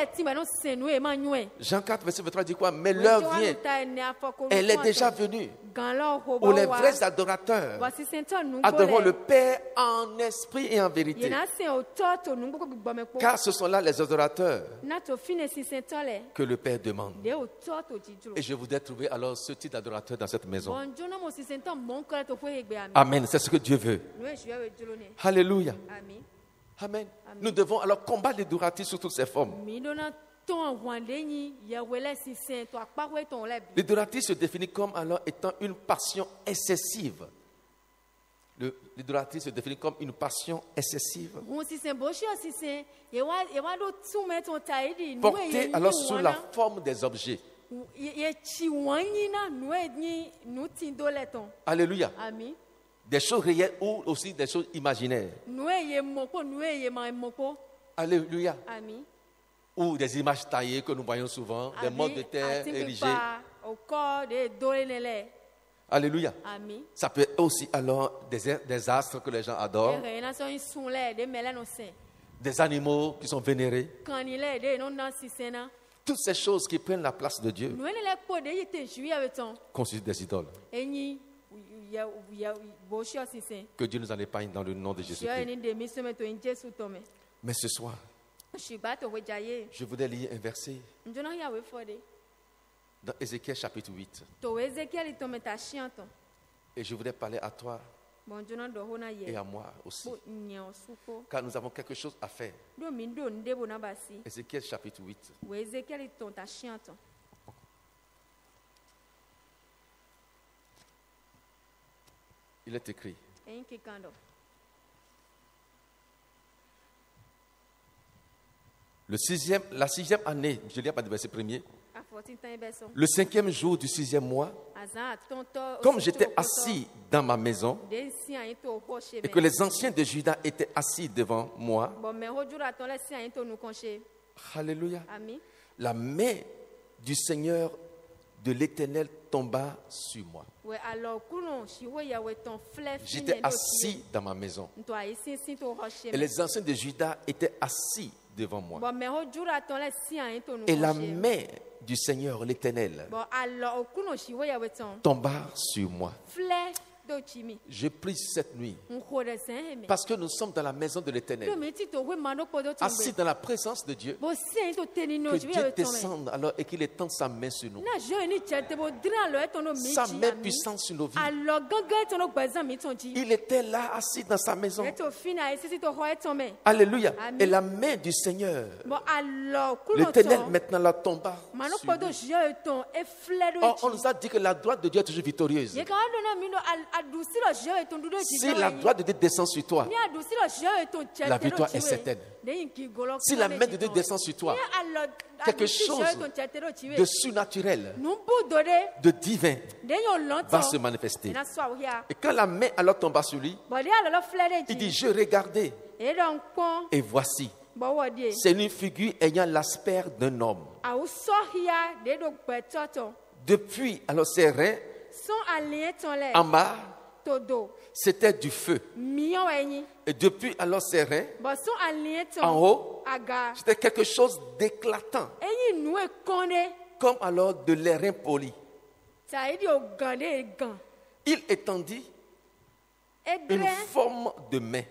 Jean 4, verset 23 dit quoi? Mais l'heure vient, elle est déjà venue, où les vrais adorateurs adoreront le Père en esprit et en vérité. Car ce sont là les adorateurs que le Père demande. Et je voudrais trouver alors ce type d'adorateur dans cette maison. Amen, c'est ce que Dieu veut. Alléluia. Amen. Amen. Nous devons alors combattre l'idolâtrie sous toutes ses formes. L'idolâtrie se définit comme alors étant une passion excessive. L'idolâtrie se définit comme une passion excessive. Portée alors sous la forme des objets. Alléluia. Amen. Des choses réelles ou aussi des choses imaginaires. Alléluia. Amen. Ou des images taillées que nous voyons souvent, des modes de terre érigés. Alléluia. Amen. Ça peut être aussi alors des astres que les gens adorent. Des animaux qui sont vénérés. Toutes ces choses qui prennent la place de Dieu constituent des idoles. Que Dieu nous en épargne dans le nom de Jésus-Christ. Mais ce soir, je voudrais lire un verset dans Ézéchiel chapitre 8. Et je voudrais parler à toi et à moi aussi. Car nous avons quelque chose à faire. Ézéchiel chapitre 8. Il est écrit. La sixième année, je lis à partir du verset 1er. Le 5e jour du 6e mois, comme j'étais assis dans ma maison et que les anciens de Juda étaient assis devant moi, alléluia, la main du Seigneur de l'Éternel tomba sur moi. J'étais assis dans ma maison et les anciens de Juda étaient assis devant moi. Et la main du Seigneur, l'Éternel, tomba sur moi. Je prie cette nuit parce que nous sommes dans la maison de l'Éternel, assis dans la présence de Dieu, que Dieu descende alors et qu'il étende sa main sur nous, sa main puissante sur nos vies. Il était là assis dans sa maison. Alléluia. Et la main du Seigneur, l'Éternel maintenant la tomba sur nous. Or, on nous a dit que la droite de Dieu est toujours victorieuse. Si la droite de Dieu descend sur toi, la victoire est certaine. Si la main de Dieu descend sur toi, quelque chose de surnaturel, de divin va se manifester. Et quand la main alors tomba sur lui, il dit, je regardais et voici, c'est une figure ayant l'aspect d'un homme. Depuis alors ses reins en bas, c'était du feu. Et depuis alors ses reins, en haut, c'était quelque chose d'éclatant. Comme alors de l'airain poli. Il étendit une forme de main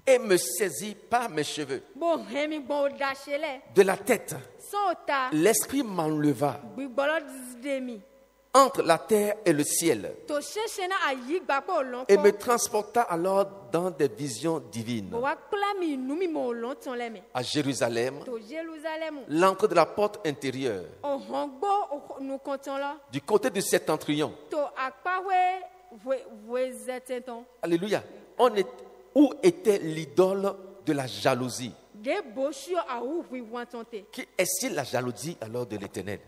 et me saisit par mes cheveux. De la tête, l'esprit m'enleva entre la terre et le ciel et me transporta alors dans des visions divines. À Jérusalem, l'entrée de la porte intérieure, du côté du septentrion. Alléluia. Où était l'idole de la jalousie? Qui est-il la jalousie alors de l'Éternel?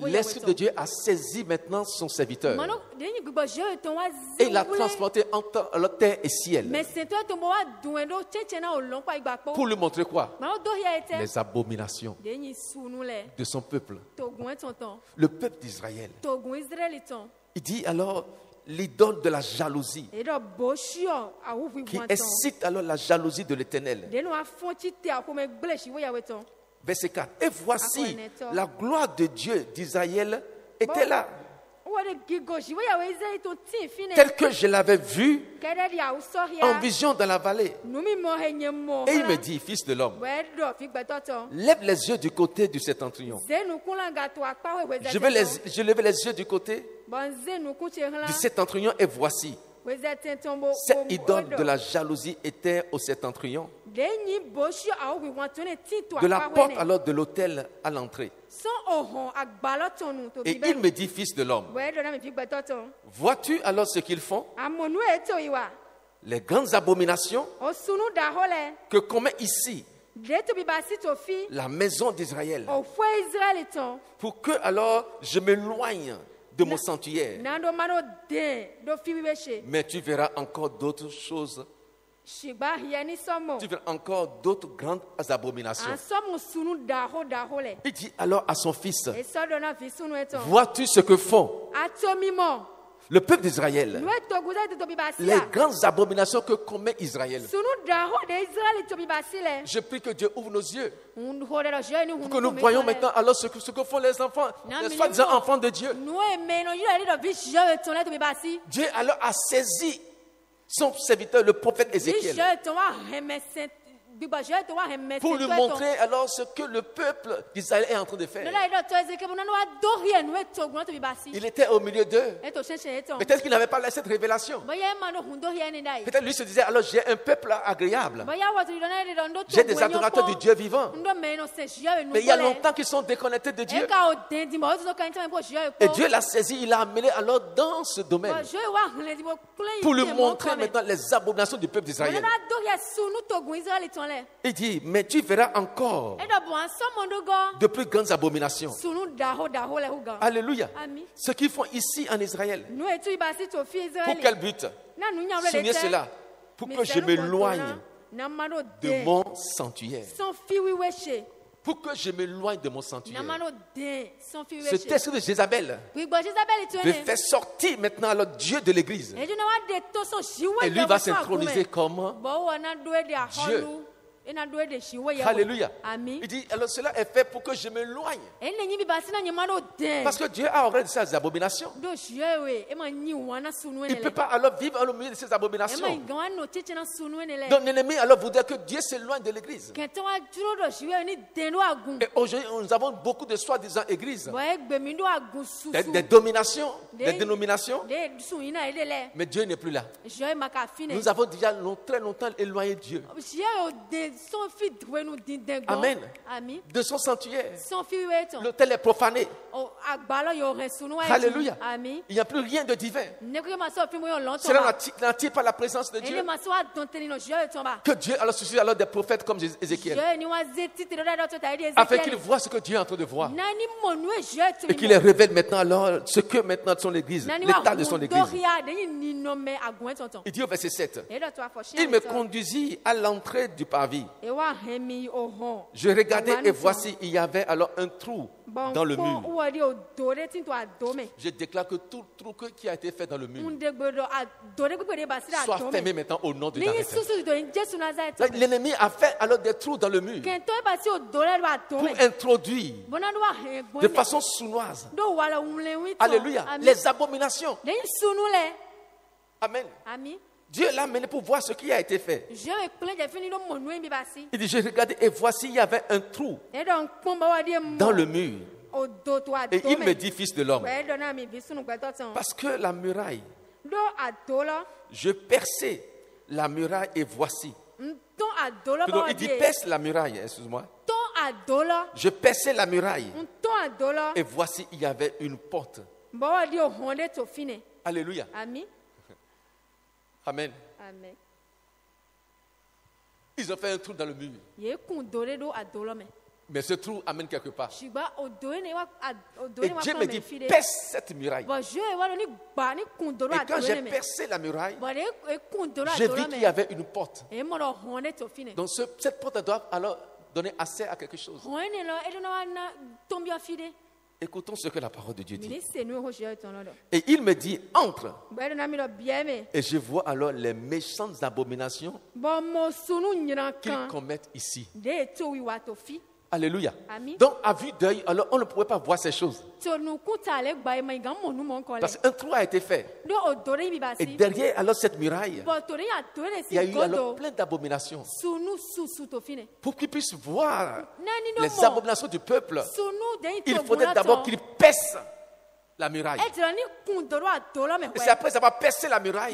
L'Esprit de Dieu a saisi maintenant son serviteur et l'a transporté entre la terre et ciel. Pour lui montrer quoi? Les abominations de son peuple. Le peuple d'Israël. Il dit alors l'idole de la jalousie qui excite alors la jalousie de l'Éternel. Verset 4. Et voici, la gloire de Dieu d'Israël était là, tel que je l'avais vu en vision dans la vallée. Et il me dit, fils de l'homme, lève les yeux du côté du septentrion. Je lève les yeux du côté du septentrion et voici, cette idole de la jalousie était au septentrion, de la porte alors de l'autel à l'entrée. Et il me dit, fils de l'homme, vois-tu alors ce qu'ils font? Les grandes abominations que commet ici la maison d'Israël, pour que alors je m'éloigne de mon sanctuaire. Mais tu verras encore d'autres choses. Tu verras encore d'autres grandes abominations. Il dit alors à son fils, vois-tu ce que font le peuple d'Israël, les grandes abominations que commet Israël? Je prie que Dieu ouvre nos yeux pour que nous voyons maintenant alors ce que font les enfants, les soi-disant enfants de Dieu. Dieu alors a saisi son serviteur, le prophète Ézéchiel, pour lui montrer alors ce que le peuple d'Israël est en train de faire. Il était au milieu d'eux. Peut-être qu'il n'avait pas cette révélation. Peut-être lui se disait, alors j'ai un peuple agréable. J'ai des adorateurs du Dieu vivant. Mais il y a longtemps qu'ils sont déconnectés de Dieu. Et Dieu l'a saisi, il l'a amené alors dans ce domaine pour lui montrer maintenant les abominations du peuple d'Israël. Il dit, mais tu verras encore de plus grandes abominations. Alléluia. Ce qu'ils font ici en Israël. Pour quel but? Souvenez cela. Pour que je m'éloigne de mon sanctuaire. Pour que je m'éloigne de mon sanctuaire. Cet esprit de Jézabel veut faire sortir maintenant le Dieu de l'église. Et lui va s'introniser comme Dieu. Alléluia. Il dit, alors cela est fait pour que je m'éloigne. Parce que Dieu a horreur de ces abominations. Il ne peut pas alors vivre au milieu de ces abominations. Donc l'ennemi alors voudrait que Dieu s'éloigne de l'église. Et aujourd'hui, nous avons beaucoup de soi-disant églises. Des dominations, des dénominations. Mais Dieu n'est plus là. Nous avons déjà très longtemps éloigné Dieu. Amen. De son sanctuaire. L'autel est profané. Alléluia. Il n'y a plus rien de divin. Cela n'attire pas la présence de Dieu. Que Dieu alors suscite alors des prophètes comme Ézéchiel, afin qu'ils voient ce que Dieu est en train de voir et qu'il les révèle maintenant alors ce que maintenant son église, l'état de son église. Il dit au verset 7, il me conduisit à l'entrée du parvis. Je regardais et voici, il y avait alors un trou dans le mur. Je déclare que tout trou qui a été fait dans le mur soit fermé maintenant au nom de Nazareth. L'ennemi a fait alors des trous dans le mur pour introduire de façon sournoise, alléluia, les abominations. Amen. Dieu l'a amené pour voir ce qui a été fait. Il dit, je regardais et voici, il y avait un trou dans le mur. Et il me dit, fils de l'homme, parce que la muraille, je perçais la muraille et voici. Pardon, il dit, perce la muraille, excuse-moi. Je perçais la muraille et voici, il y avait une porte. Alléluia. Amen. Ils ont fait un trou dans le mur. Mais ce trou amène quelque part. Et Dieu me dit, perce cette muraille. Et quand j'ai percé la muraille, j'ai vu qu'il y avait une porte. Donc cette porte doit alors donner accès à quelque chose. Écoutons ce que la parole de Dieu dit. Et il me dit, entre. Et je vois alors les méchantes abominations qu'ils commettent ici. Alléluia. Donc, à vue d'œil, alors on ne pouvait pas voir ces choses. Parce qu'un trou a été fait. Et derrière alors cette muraille, il y a eu alors plein d'abominations. Pour qu'ils puissent voir les abominations du peuple, il faudrait d'abord qu'ils percent la muraille. Et c'est après avoir percé la muraille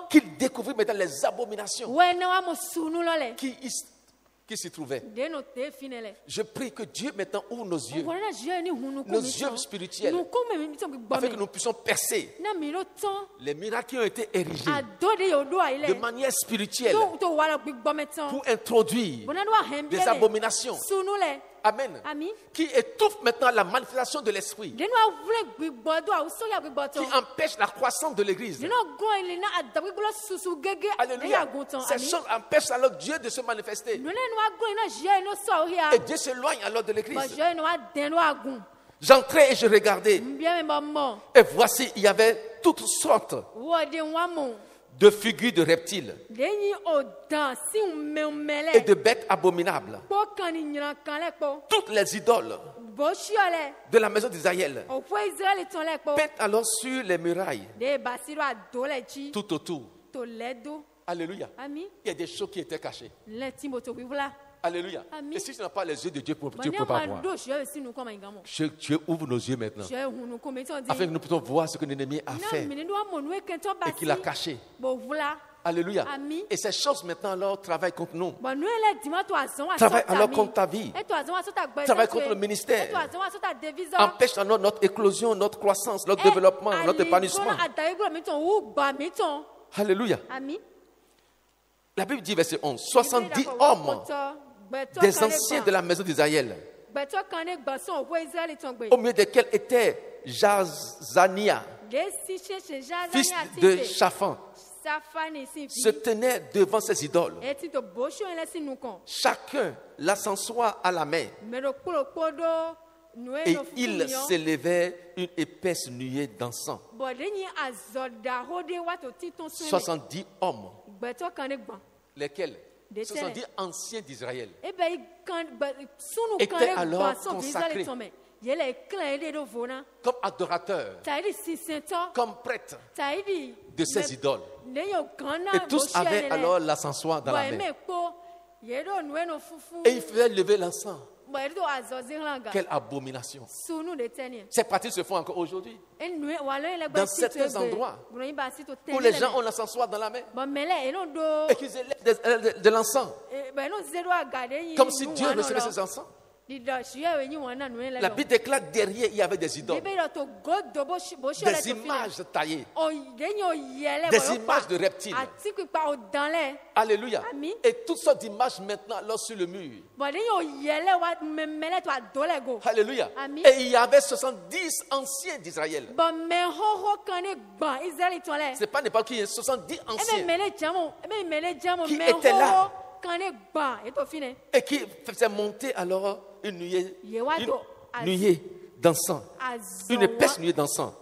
qu'ils découvrirent maintenant les abominations qui s'y trouvaient. Je prie que Dieu maintenant ouvre nos yeux spirituels, afin que nous puissions percer les miracles qui ont été érigés de manière spirituelle pour introduire des abominations. Amen. Qui étouffe maintenant la manifestation de l'esprit, qui empêche la croissance de l'église. Alléluia. Ces choses empêchent alors Dieu de se manifester. Et Dieu s'éloigne alors de l'église. J'entrais et je regardais. Et voici, il y avait toutes sortes de figures de reptiles et de bêtes abominables. Toutes les idoles de la maison d'Israël peintes alors sur les murailles tout autour. Alléluia. Il y a des choses qui étaient cachées. Alléluia. Et si tu n'as pas les yeux de Dieu, tu ne peux pas voir. Dieu ouvre nos yeux maintenant, afin que nous puissions voir ce que l'ennemi a fait et qu'il a caché. Alléluia. Et ces choses maintenant alors travaillent contre nous. Travaillent alors contre ta vie. Travaillent contre le ministère. Empêchent alors notre éclosion, notre croissance, notre développement, notre épanouissement. Alléluia. La Bible dit verset 11, 70 hommes des anciens de la maison d'Israël, au milieu desquels était Jazania, fils de Shaphan, se tenait devant ses idoles. Chacun l'ascensoir à la main, et il s'élevait une épaisse nuée d'encens. 70 hommes. Lesquels? 70 anciens d'Israël étaient alors consacrés comme adorateurs, comme prêtres de ces idoles. Et tous avaient alors l'ascensoir dans la main. Et ils faisaient lever l'encens. Quelle abomination. Ces pratiques se font encore aujourd'hui. Dans certains endroits où les gens ont l'encensoir dans la main et qu'ils élèvent de l'encens comme si Dieu recevait ces encens. La Bible déclare derrière il y avait des idoles, des images taillées, des images de reptiles. Alléluia. Et toutes sortes d'images maintenant là sur le mur. Alléluia. Et il y avait 70 anciens d'Israël. Ce n'est pas n'importe qui, 70 anciens qui étaient là et qui faisaient monter alors une nuée d'encens, une épaisse nuée d'encens.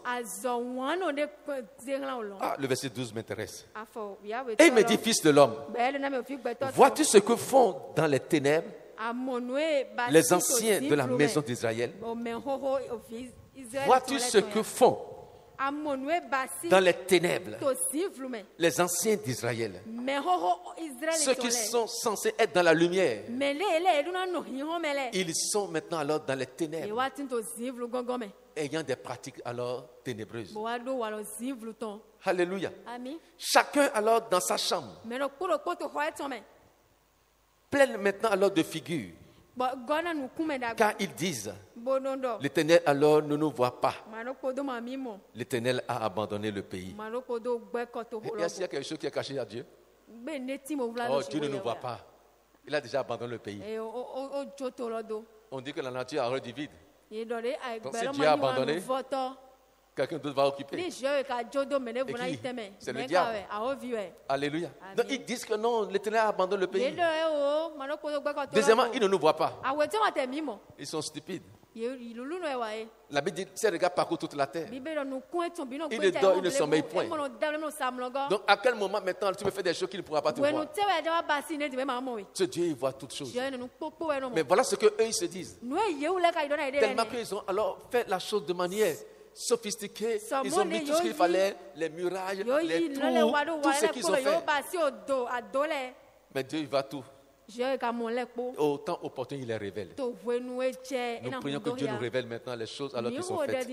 Le verset 12 m'intéresse. Et il me dit, fils de l'homme, vois-tu ce que font dans les ténèbres les anciens de la maison d'Israël? Vois-tu ce que font dans les ténèbres les anciens d'Israël, ceux qui sont censés être dans la lumière, ils sont maintenant alors dans les ténèbres, ayant des pratiques alors ténébreuses. Alléluia. Chacun alors dans sa chambre, plein maintenant alors de figures, car ils disent, l'Éternel alors ne nous voit pas. L'Éternel a abandonné le pays. Et est-ce qu'il y a quelque chose qui est caché à Dieu? Oh, Dieu ne nous voit pas. Il a déjà abandonné le pays. On dit que la nature a horreur du vide. Donc si Dieu a abandonné, quelqu'un d'autre va occuper. Et qui? C'est le diable. Alléluia. Donc ils disent que non, l'Éternel a abandonné le pays. Deuxièmement, ils ne nous voient pas. Ils sont stupides. La Bible dit, ces regards parcourent toute la terre. Ils ne dorment, ils ne sommeillent point. Donc à quel moment maintenant tu me fais des choses qu'il ne pourra pas te voir? Ce Dieu, il voit toutes choses. Mais voilà ce qu'eux, ils se disent. Tellement qu'ils ont alors fait la chose de manière sophistiquée. Ils ont mis tout ce qu'il fallait, les murailles, les trous, tout ce qu'ils ont fait. Mais Dieu, il va tout. Au temps opportun, il les révèle. Nous prions que Dieu nous révèle maintenant les choses alors qu'ils sont faites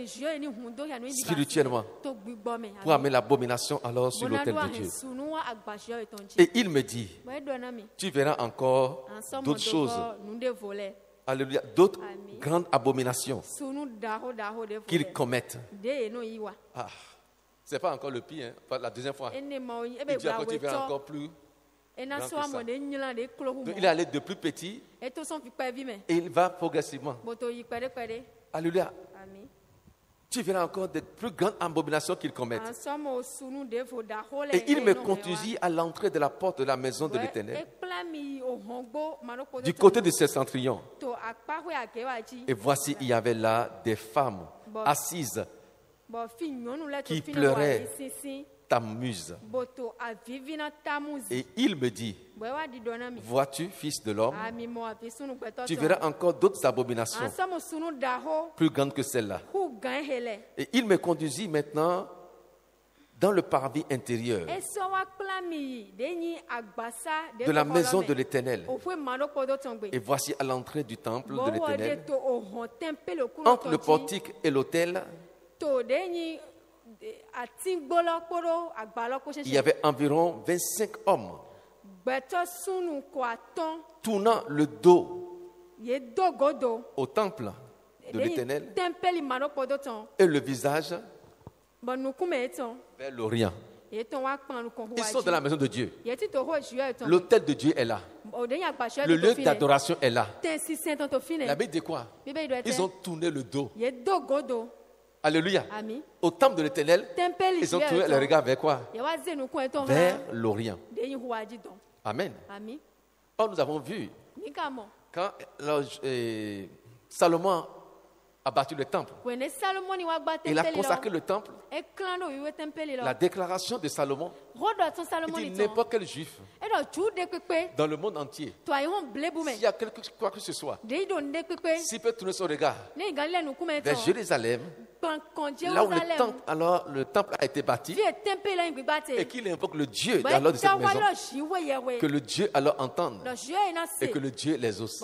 spirituellement pour amener l'abomination alors sur l'autel de Dieu. Et il me dit, tu verras encore d'autres choses. Alléluia, d'autres grandes abominations qu'ils commettent. Ah, ce n'est pas encore le pire, hein, la deuxième fois. Il dit encore, tu verras encore plus. Donc, il est allé de plus petit et il va progressivement. Alléluia. Tu verras encore de plus grandes abominations qu'ils commettent. Et il me conduisit à l'entrée de la porte de la maison de l'Éternel, du côté de Septentrion. Et voici, il y avait là des femmes assises qui pleuraient Tammuz. Et il me dit, vois-tu, fils de l'homme, tu verras encore d'autres abominations plus grandes que celles-là. Et il me conduisit maintenant dans le parvis intérieur de la maison de l'Éternel. Et voici à l'entrée du temple de l'Éternel, entre le portique et l'autel, il y avait environ 25 hommes tournant le dos au temple de l'Éternel et le visage vers l'Orient. Ils sont dans la maison de Dieu. L'autel de Dieu est là. Le lieu d'adoration est là. La Bible dit quoi? Ils ont tourné le dos. Alléluia. Au temple de l'Éternel, ils ont tourné le regard vers quoi? Vers l'Orient. Amen. Or, nous avons vu, quand Salomon a bâti le temple, il a consacré le temple. La déclaration de Salomon, il dit n'importe quel juif dans le monde entier, s'il y a quoi que ce soit, s'il peut tourner son regard vers Jérusalem, là où le temple a été bâti, et qu'il invoque le Dieu alors de cette maison, que le Dieu alors entende et que le Dieu les exauce.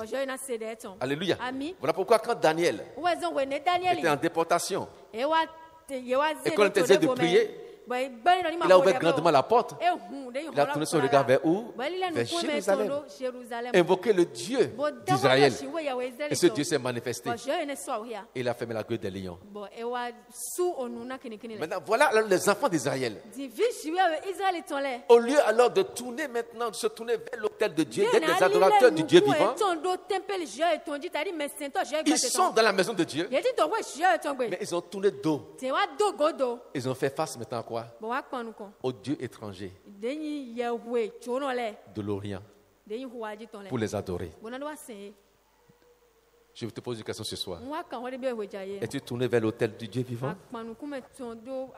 Alléluia. Voilà pourquoi quand Daniel était en déportation et qu'on était de prier, il a ouvert grandement la porte. Il a tourné son regard vers où? Vers Jérusalem. Invoqué le Dieu d'Israël. Et ce Dieu s'est manifesté. Il a fermé la gueule des lions. Maintenant, voilà alors les enfants d'Israël. Au lieu alors de tourner maintenant, de se tourner vers l'autel de Dieu, d'être des adorateurs du Dieu vivant, ils sont dans la maison de Dieu, mais ils ont tourné dos. Ils ont fait face maintenant à quoi? Au Dieu étranger de l'Orient pour les adorer. Je te pose une question ce soir. Es-tu tourné vers l'autel du Dieu vivant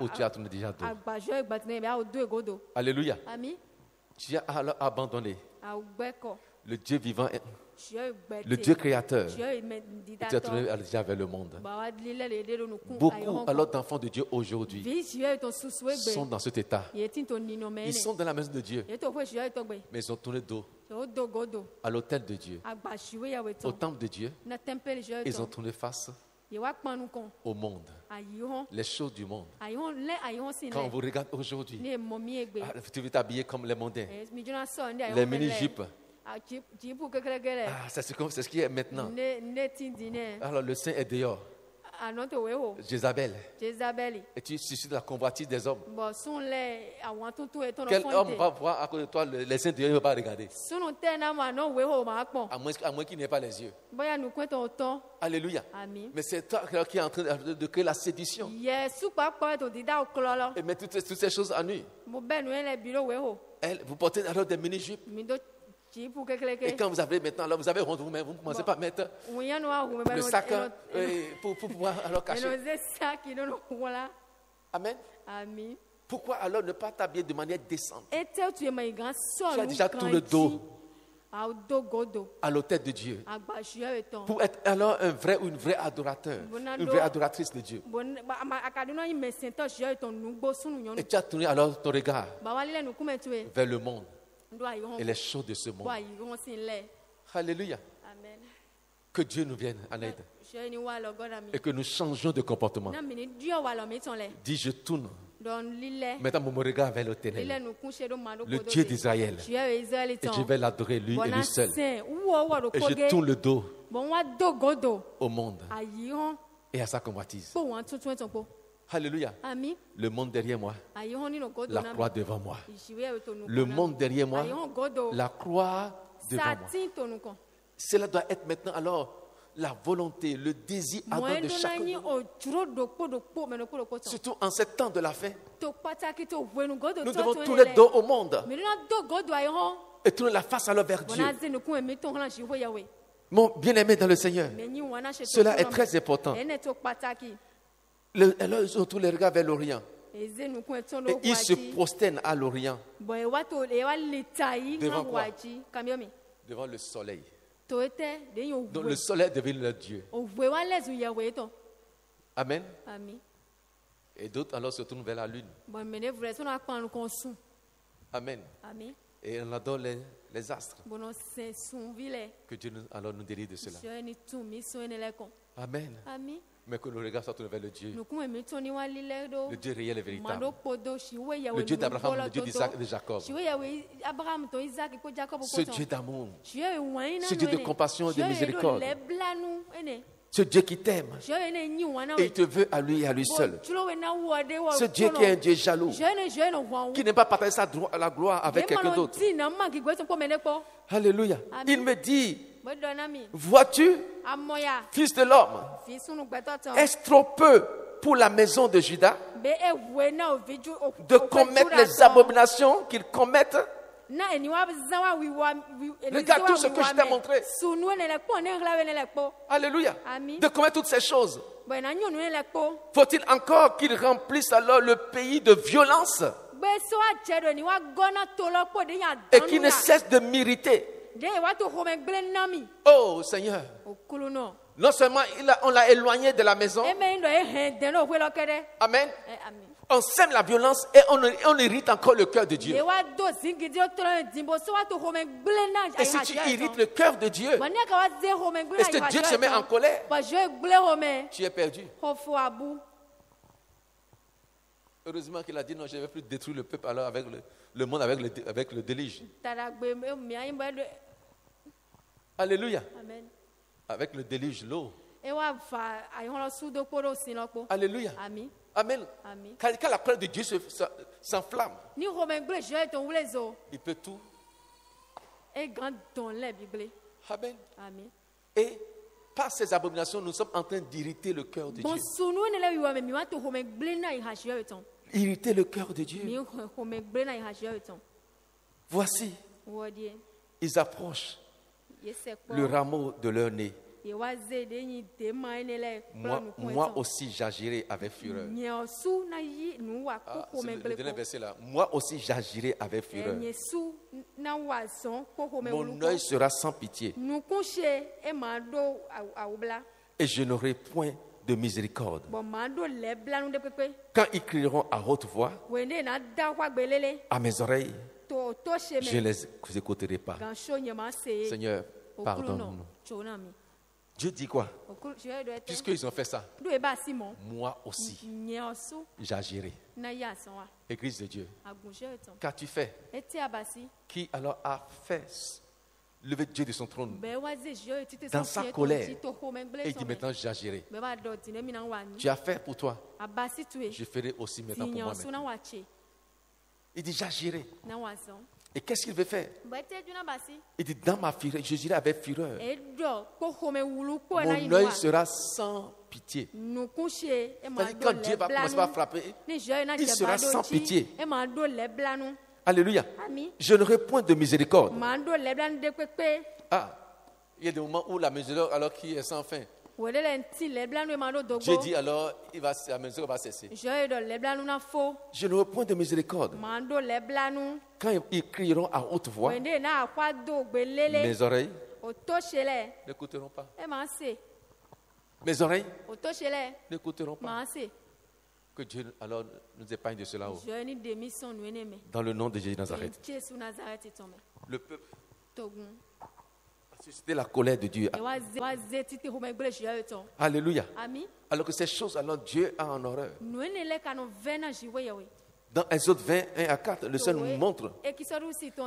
ou tu as tourné déjà dos? Alléluia. Tu as alors abandonné le Dieu vivant, le Dieu créateur, et tu as tourné déjà vers le monde. Beaucoup alors d'enfants de Dieu aujourd'hui sont dans cet état. Ils sont dans la maison de Dieu, mais ils ont tourné dos à l'autel de Dieu, au temple de Dieu. Ils ont tourné face au monde, les choses du monde. Quand on vous regarde aujourd'hui, tu veux t'habiller comme les mondains, les mini-jupes. C'est ce qui est maintenant. Alors le sein est dehors. Jézabel. Et tu suscites la convoitise des hommes. Quel homme va voir à côté de toi les saints de Dieu ne va pas regarder? À moins qu'il n'ait pas les yeux. Alléluia. Mais c'est toi qui es en train de créer la séduction. Et mettre toutes ces choses à nu. Vous portez alors des mini-jupes. Et quand vous avez maintenant, alors vous avez honte vous-même, vous ne commencez pas à mettre le sac pour pouvoir alors cacher. Amen. Pourquoi alors ne pas t'habiller de manière décente? Tu as déjà tout le dos à l'autel de Dieu. Pour être alors un vrai ou une vraie adorateur, une vraie adoratrice de Dieu. Et tu as tourné alors ton regard vers le monde et les choses de ce monde. Alléluia. Que Dieu nous vienne en aide et que nous changions de comportement. Dis, je tourne maintenant mon regard vers le ténèbre, le Dieu d'Israël, et je vais l'adorer lui et lui seul. Et je tourne le dos au monde et à sa convoitise. Alléluia. Le monde derrière moi, la croix devant moi. Le monde derrière moi, la croix devant moi. Cela doit être maintenant alors la volonté, le désir ardent de chacun de nous. Surtout en ce temps de la fin. Nous devons tourner le dos au monde et tourner la face alors vers Dieu. Mon bien-aimé dans le Seigneur, cela est très important. Alors ils ont tous les regards vers l'Orient. Et ils se prosternent à l'Orient. Devant quoi? Devant le soleil. Donc le soleil devient leur Dieu. Amen. Et d'autres alors se tournent vers la lune. Amen. Et on adore les astres. Que Dieu alors nous délivre de cela. Amen. Mais que nos regards soient tournés vers le Dieu. Le Dieu réel et véritable. Le Dieu d'Abraham, le Dieu d'Isaac et de Jacob. Ce Dieu d'amour. Ce Dieu de compassion et de miséricorde. Ce Dieu qui t'aime et il te veut à lui et à lui seul. Ce Dieu qui est un Dieu jaloux, qui n'aime pas partager la gloire avec quelqu'un d'autre. Alléluia. Il me dit, vois-tu, fils de l'homme, est-ce trop peu pour la maison de Juda de commettre les abominations qu'ils commettent? Regarde tout ce que je t'ai montré. Alléluia. De commettre toutes ces choses. Faut-il encore qu'ils remplissent alors le pays de violence et qu'ils ne cessent de m'irriter? Oh Seigneur, non seulement on l'a éloigné de la maison. Amen. On sème la violence et on irrite encore le cœur de Dieu. Et si tu irrites le cœur de Dieu, est-ce que Dieu se met en colère? Tu es perdu. Heureusement qu'il a dit non, je ne vais plus détruire le peuple alors avec le monde avec le déluge. Alléluia. Amen. Avec le déluge, l'eau. Alléluia. Amen. Quand la parole de Dieu s'enflamme, il peut tout. Amen. Et par ces abominations, nous sommes en train d'irriter le cœur de Dieu. Irriter le cœur de Dieu. Voici, ils approchent le rameau de leur nez. Moi aussi j'agirai avec fureur. C'est le dernier verset là. Moi aussi j'agirai avec fureur. Mon œil sera sans pitié. Et je n'aurai point de miséricorde. Quand ils crieront à haute voix à mes oreilles, je ne les écouterai pas. Seigneur, pardonne-nous. Dieu dit quoi? Puisqu'ils ont fait ça, moi aussi, j'agirai. Église de Dieu, qu'as-tu fait? Qui alors a fait lever Dieu de son trône dans sa colère. Et il dit maintenant j'agirai. Tu as fait pour toi. Je ferai aussi maintenant pour moi. Il dit j'agirai. Et qu'est-ce qu'il veut faire? Il dit dans ma fureur, je dirai avec fureur. Mon œil sera sans pitié. C'est-à-dire quand Dieu va commencer à frapper, il sera sans pitié. Alléluia. Je n'aurai point de miséricorde. Ah, il y a des moments où la miséricorde alors qui est sans fin. Dieu dit alors la miséricorde va cesser. Je n'aurai point de miséricorde. Quand ils crieront à haute voix, mes oreilles n'écouteront pas. Mes oreilles n'écouteront pas. Que Dieu alors nous épargne de cela. Dans le nom de Jésus de Nazareth. Le peuple a suscité la colère de Dieu. Alléluia. Alors que ces choses, alors Dieu a en horreur. Dans Exode 20, 1 à 4, le Seigneur nous montre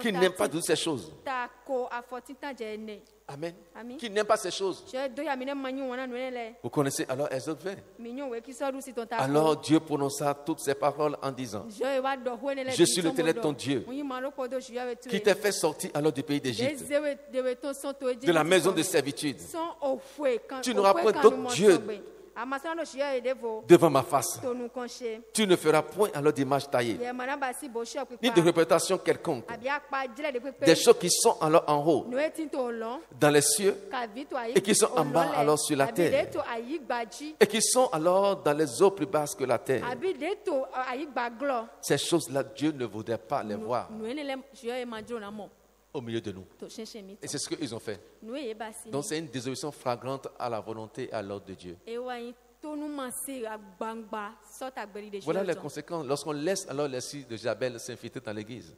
qu'il n'aime pas toutes ces choses. Amen. Qu'il n'aime pas ces choses. Vous connaissez alors Exode 20. Alors Dieu prononça toutes ces paroles en disant: je suis l'Éternel ton Dieu, qui t'a fait sortir alors du pays d'Égypte, de la maison de servitude. Tu n'auras point d'autre Dieu devant ma face. Tu ne feras point alors d'image taillée, ni de représentation quelconque, des choses qui sont alors en haut, dans les cieux, et qui sont en bas alors sur la terre, et qui sont alors dans les eaux plus basses que la terre. Ces choses-là, Dieu ne voudrait pas les voir au milieu de nous. Et c'est ce qu'ils ont fait. Donc c'est une désobéissance flagrante à la volonté et à l'ordre de Dieu. Voilà les conséquences lorsqu'on laisse alors les filles de Jézabel s'infiltrer dans l'église.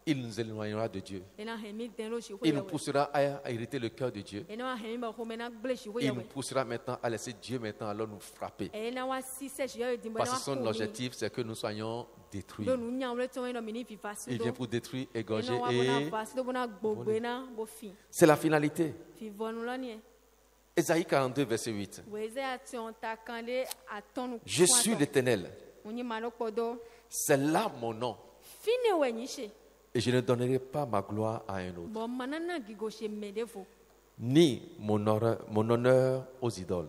Il nous éloignera de Dieu. Il nous poussera à irriter le cœur de Dieu. Il nous poussera maintenant à laisser Dieu maintenant alors nous frapper. Parce que son objectif, c'est que nous soyons détruits. Il vient pour détruire, égorger et voler. C'est la finalité. Ésaïe 42, verset 8. Je suis l'Éternel. C'est là mon nom. Et je ne donnerai pas ma gloire à un autre, ni mon honneur aux idoles.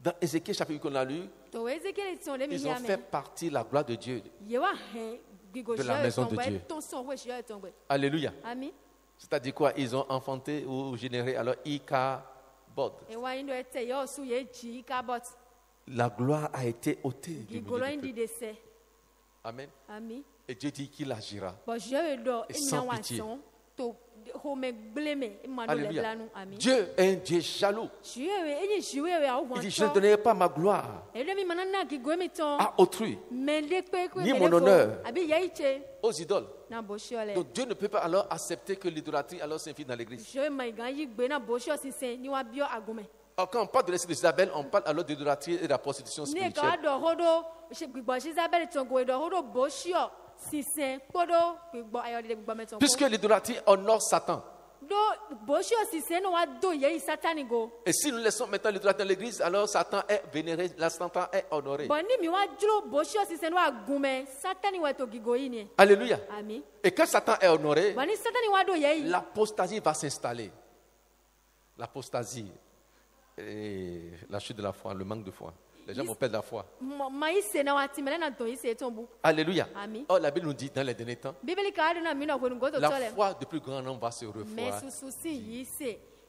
Dans Ézéchiel chapitre qu'on a lu, ils ont fait partie de la gloire de Dieu, de la maison de Dieu. Alléluia. C'est-à-dire quoi? Ils ont enfanté ou généré alors Ichabod. La gloire a été ôtée du milieu du peuple. Amen. Et Dieu dit qu'il agira. Et sans pitié. Alléluia. Dieu est un Dieu jaloux. Il dit: je ne donnerai pas ma gloire à autrui, ni mon honneur aux idoles. Donc Dieu ne peut pas alors accepter que l'idolâtrie alors s'infiltre dans l'église. Alors, quand on parle de l'esprit de Jézabel, on parle alors d'idolâtrie et de la prostitution spirituelle. Puisque l'idolâtrie honore Satan. Et si nous laissons maintenant l'idolâtrie dans l'église, alors Satan est vénéré, Satan est honoré. Alléluia. Et quand Satan est honoré, l'apostasie va s'installer. L'apostasie, et la chute de la foi, le manque de foi. Les gens vont perdre la foi. Alléluia. Oh, la Bible nous dit dans les derniers temps, la foi du plus grand nombre va se refroidir.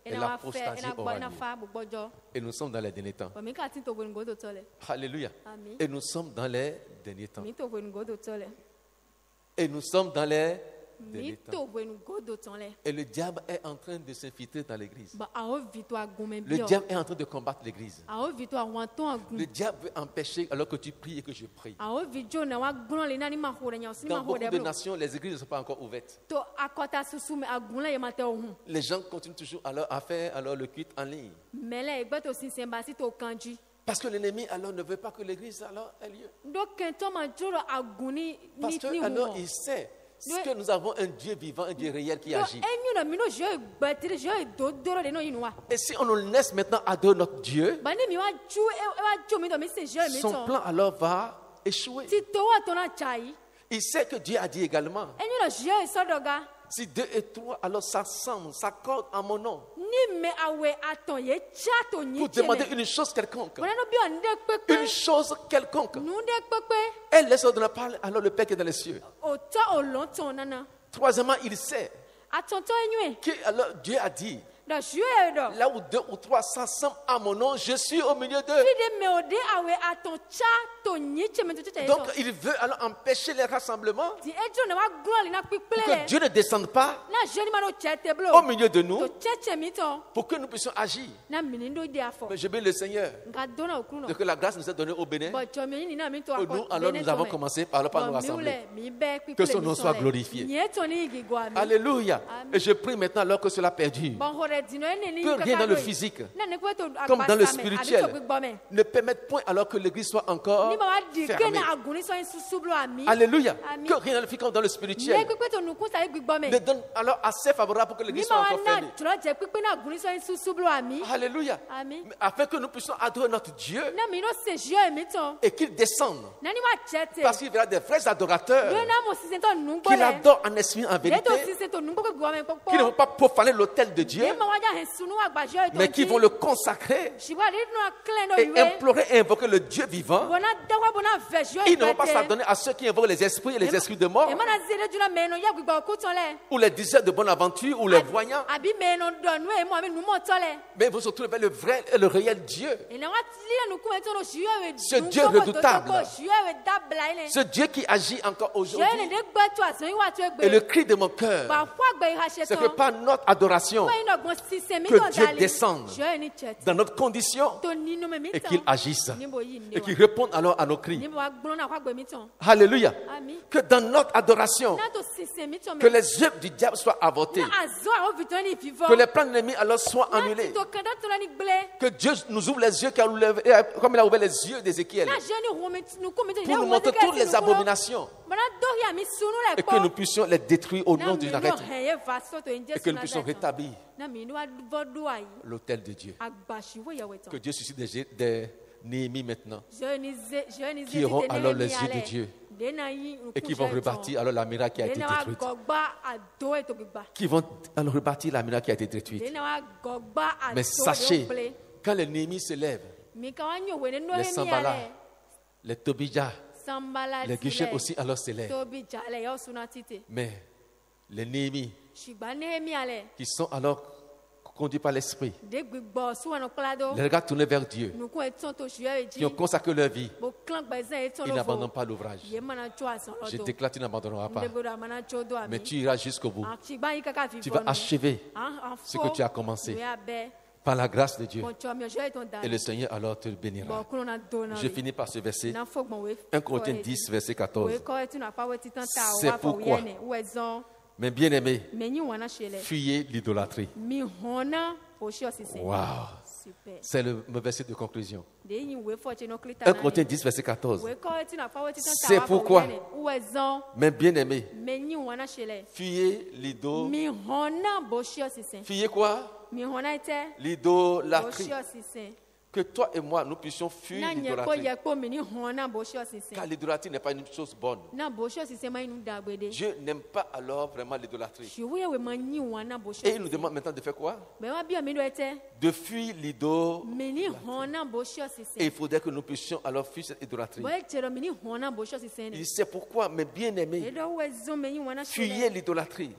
Et l'apostasie aura lieu. Et nous sommes dans les derniers temps. Alléluia. Et nous sommes dans les derniers temps. Et nous sommes dans les derniers temps. Et le diable est en train de s'infiltrer dans l'église. Le diable est en train de combattre l'église. Le diable veut empêcher alors que tu pries et que je prie. Dans beaucoup de nations, les églises ne sont pas encore ouvertes. Les gens continuent toujours alors à faire alors le culte en ligne. Parce que l'ennemi alors ne veut pas que l'église alors ait lieu. Parce que alors il sait que nous avons un Dieu vivant, un Dieu réel qui agit. Et si on nous laisse maintenant adorer notre Dieu, son plan alors va échouer. Il sait que Dieu a dit également, si 2 et 3 alors s'assemblent, s'accordent en mon nom, pour demander une chose quelconque, elle laisse de la parole alors le Père qui est dans les cieux. Troisièmement, il sait que alors Dieu a dit, là où 2 ou 3 s'assemblent à mon nom, je suis au milieu d'eux. Donc il veut alors empêcher les rassemblements pour que Dieu ne descende pas au milieu de nous pour que nous puissions agir. Mais je bénis le Seigneur de que la grâce nous est donnée au Bénin. Nous alors nous avons commencé par nous rassembler. Que son nom soit glorifié. Alléluia. Et je prie maintenant alors que cela perdure. Que rien dans le physique comme dans le spirituel ne permette point alors que l'église soit encore fermée. Alléluia. Que rien dans le physique comme dans le spirituel ne donne alors assez favorable pour que l'église soit encore fermée. Alléluia. Afin que nous puissions adorer notre Dieu et qu'il descende. Parce qu'il y aura des vrais adorateurs qui l'adorent en esprit en vérité, qui ne vont pas profaner l'autel de Dieu, mais qui vont le consacrer et implorer et invoquer le Dieu vivant. Ils ne vont pas s'adonner à ceux qui invoquent les esprits et les esprits de mort, ou les diseurs de bonne aventure, ou les voyants, mais ils vont se trouver vers le vrai et le réel Dieu. Ce Dieu redoutable, ce Dieu qui agit encore aujourd'hui. Et le cri de mon cœur, c'est que par notre adoration, que Dieu descende dans notre condition et qu'il agisse et qu'il réponde alors à nos cris. Alléluia. Que dans notre adoration, que les œuvres du diable soient avortées, que les plans de l'ennemi alors soient annulés, que Dieu nous ouvre les yeux comme il a ouvert les yeux d'Ézéchiel pour nous montrer toutes les abominations et que nous puissions les détruire au nom du Nazareth et que nous puissions rétablir l'autel de Dieu. Que Dieu suscite des Néhémies maintenant qui auront alors les yeux de Dieu et qui vont rebâtir alors la muraille qui a été détruite. Qui vont alors rebâtir la muraille qui a été détruite. Mais sachez, quand les Néhémies se lèvent, les Sambala, les Tobija, les Geshem aussi alors se lèvent. Mais les Néhémies qui sont alors conduits par l'Esprit, les regards tournés vers Dieu, qui ont consacré leur vie, ils n'abandonnent pas l'ouvrage. Je déclare, tu n'abandonneras pas, mais tu iras jusqu'au bout. Tu vas achever ce que tu as commencé par la grâce de Dieu. Et le Seigneur alors te bénira. Je finis par ce verset, 1 Corinthiens 10, verset 14. C'est pourquoi, mes bien-aimés, fuyez l'idolâtrie. Wow. C'est le verset de conclusion. 1 Corinthiens 10, verset 14. C'est pourquoi, mes bien-aimés, fuyez l'idolâtrie. Fuyez quoi? L'idolâtrie. Que toi et moi, nous puissions fuir l'idolâtrie. Car l'idolâtrie n'est pas une chose bonne. Dieu n'aime pas alors vraiment l'idolâtrie. Et il nous demande maintenant de faire quoi? De fuir l'idolâtrie. Et il faudrait que nous puissions alors fuir cette idolâtrie. Il dit, c'est pourquoi, mes bien-aimés, fuyez l'idolâtrie.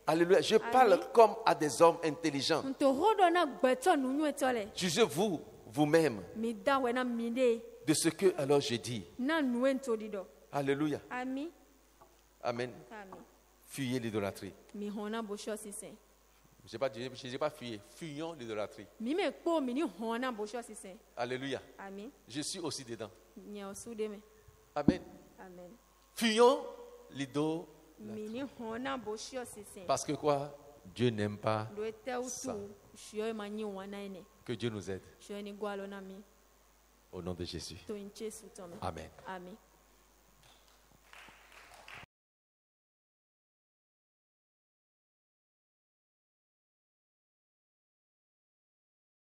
Alléluia. Je parle comme à des hommes intelligents. Jugez-vous vous-même de ce que alors je dis. Alléluia. Amen. Fuyez l'idolâtrie. Je n'ai pas fuyé. Fuyons l'idolâtrie. Alléluia. Je suis aussi dedans. Amen. Fuyons l'idolâtrie. Parce que quoi? Dieu n'aime pas ça. Que Dieu nous aide. Au nom de Jésus. Amen. Amen.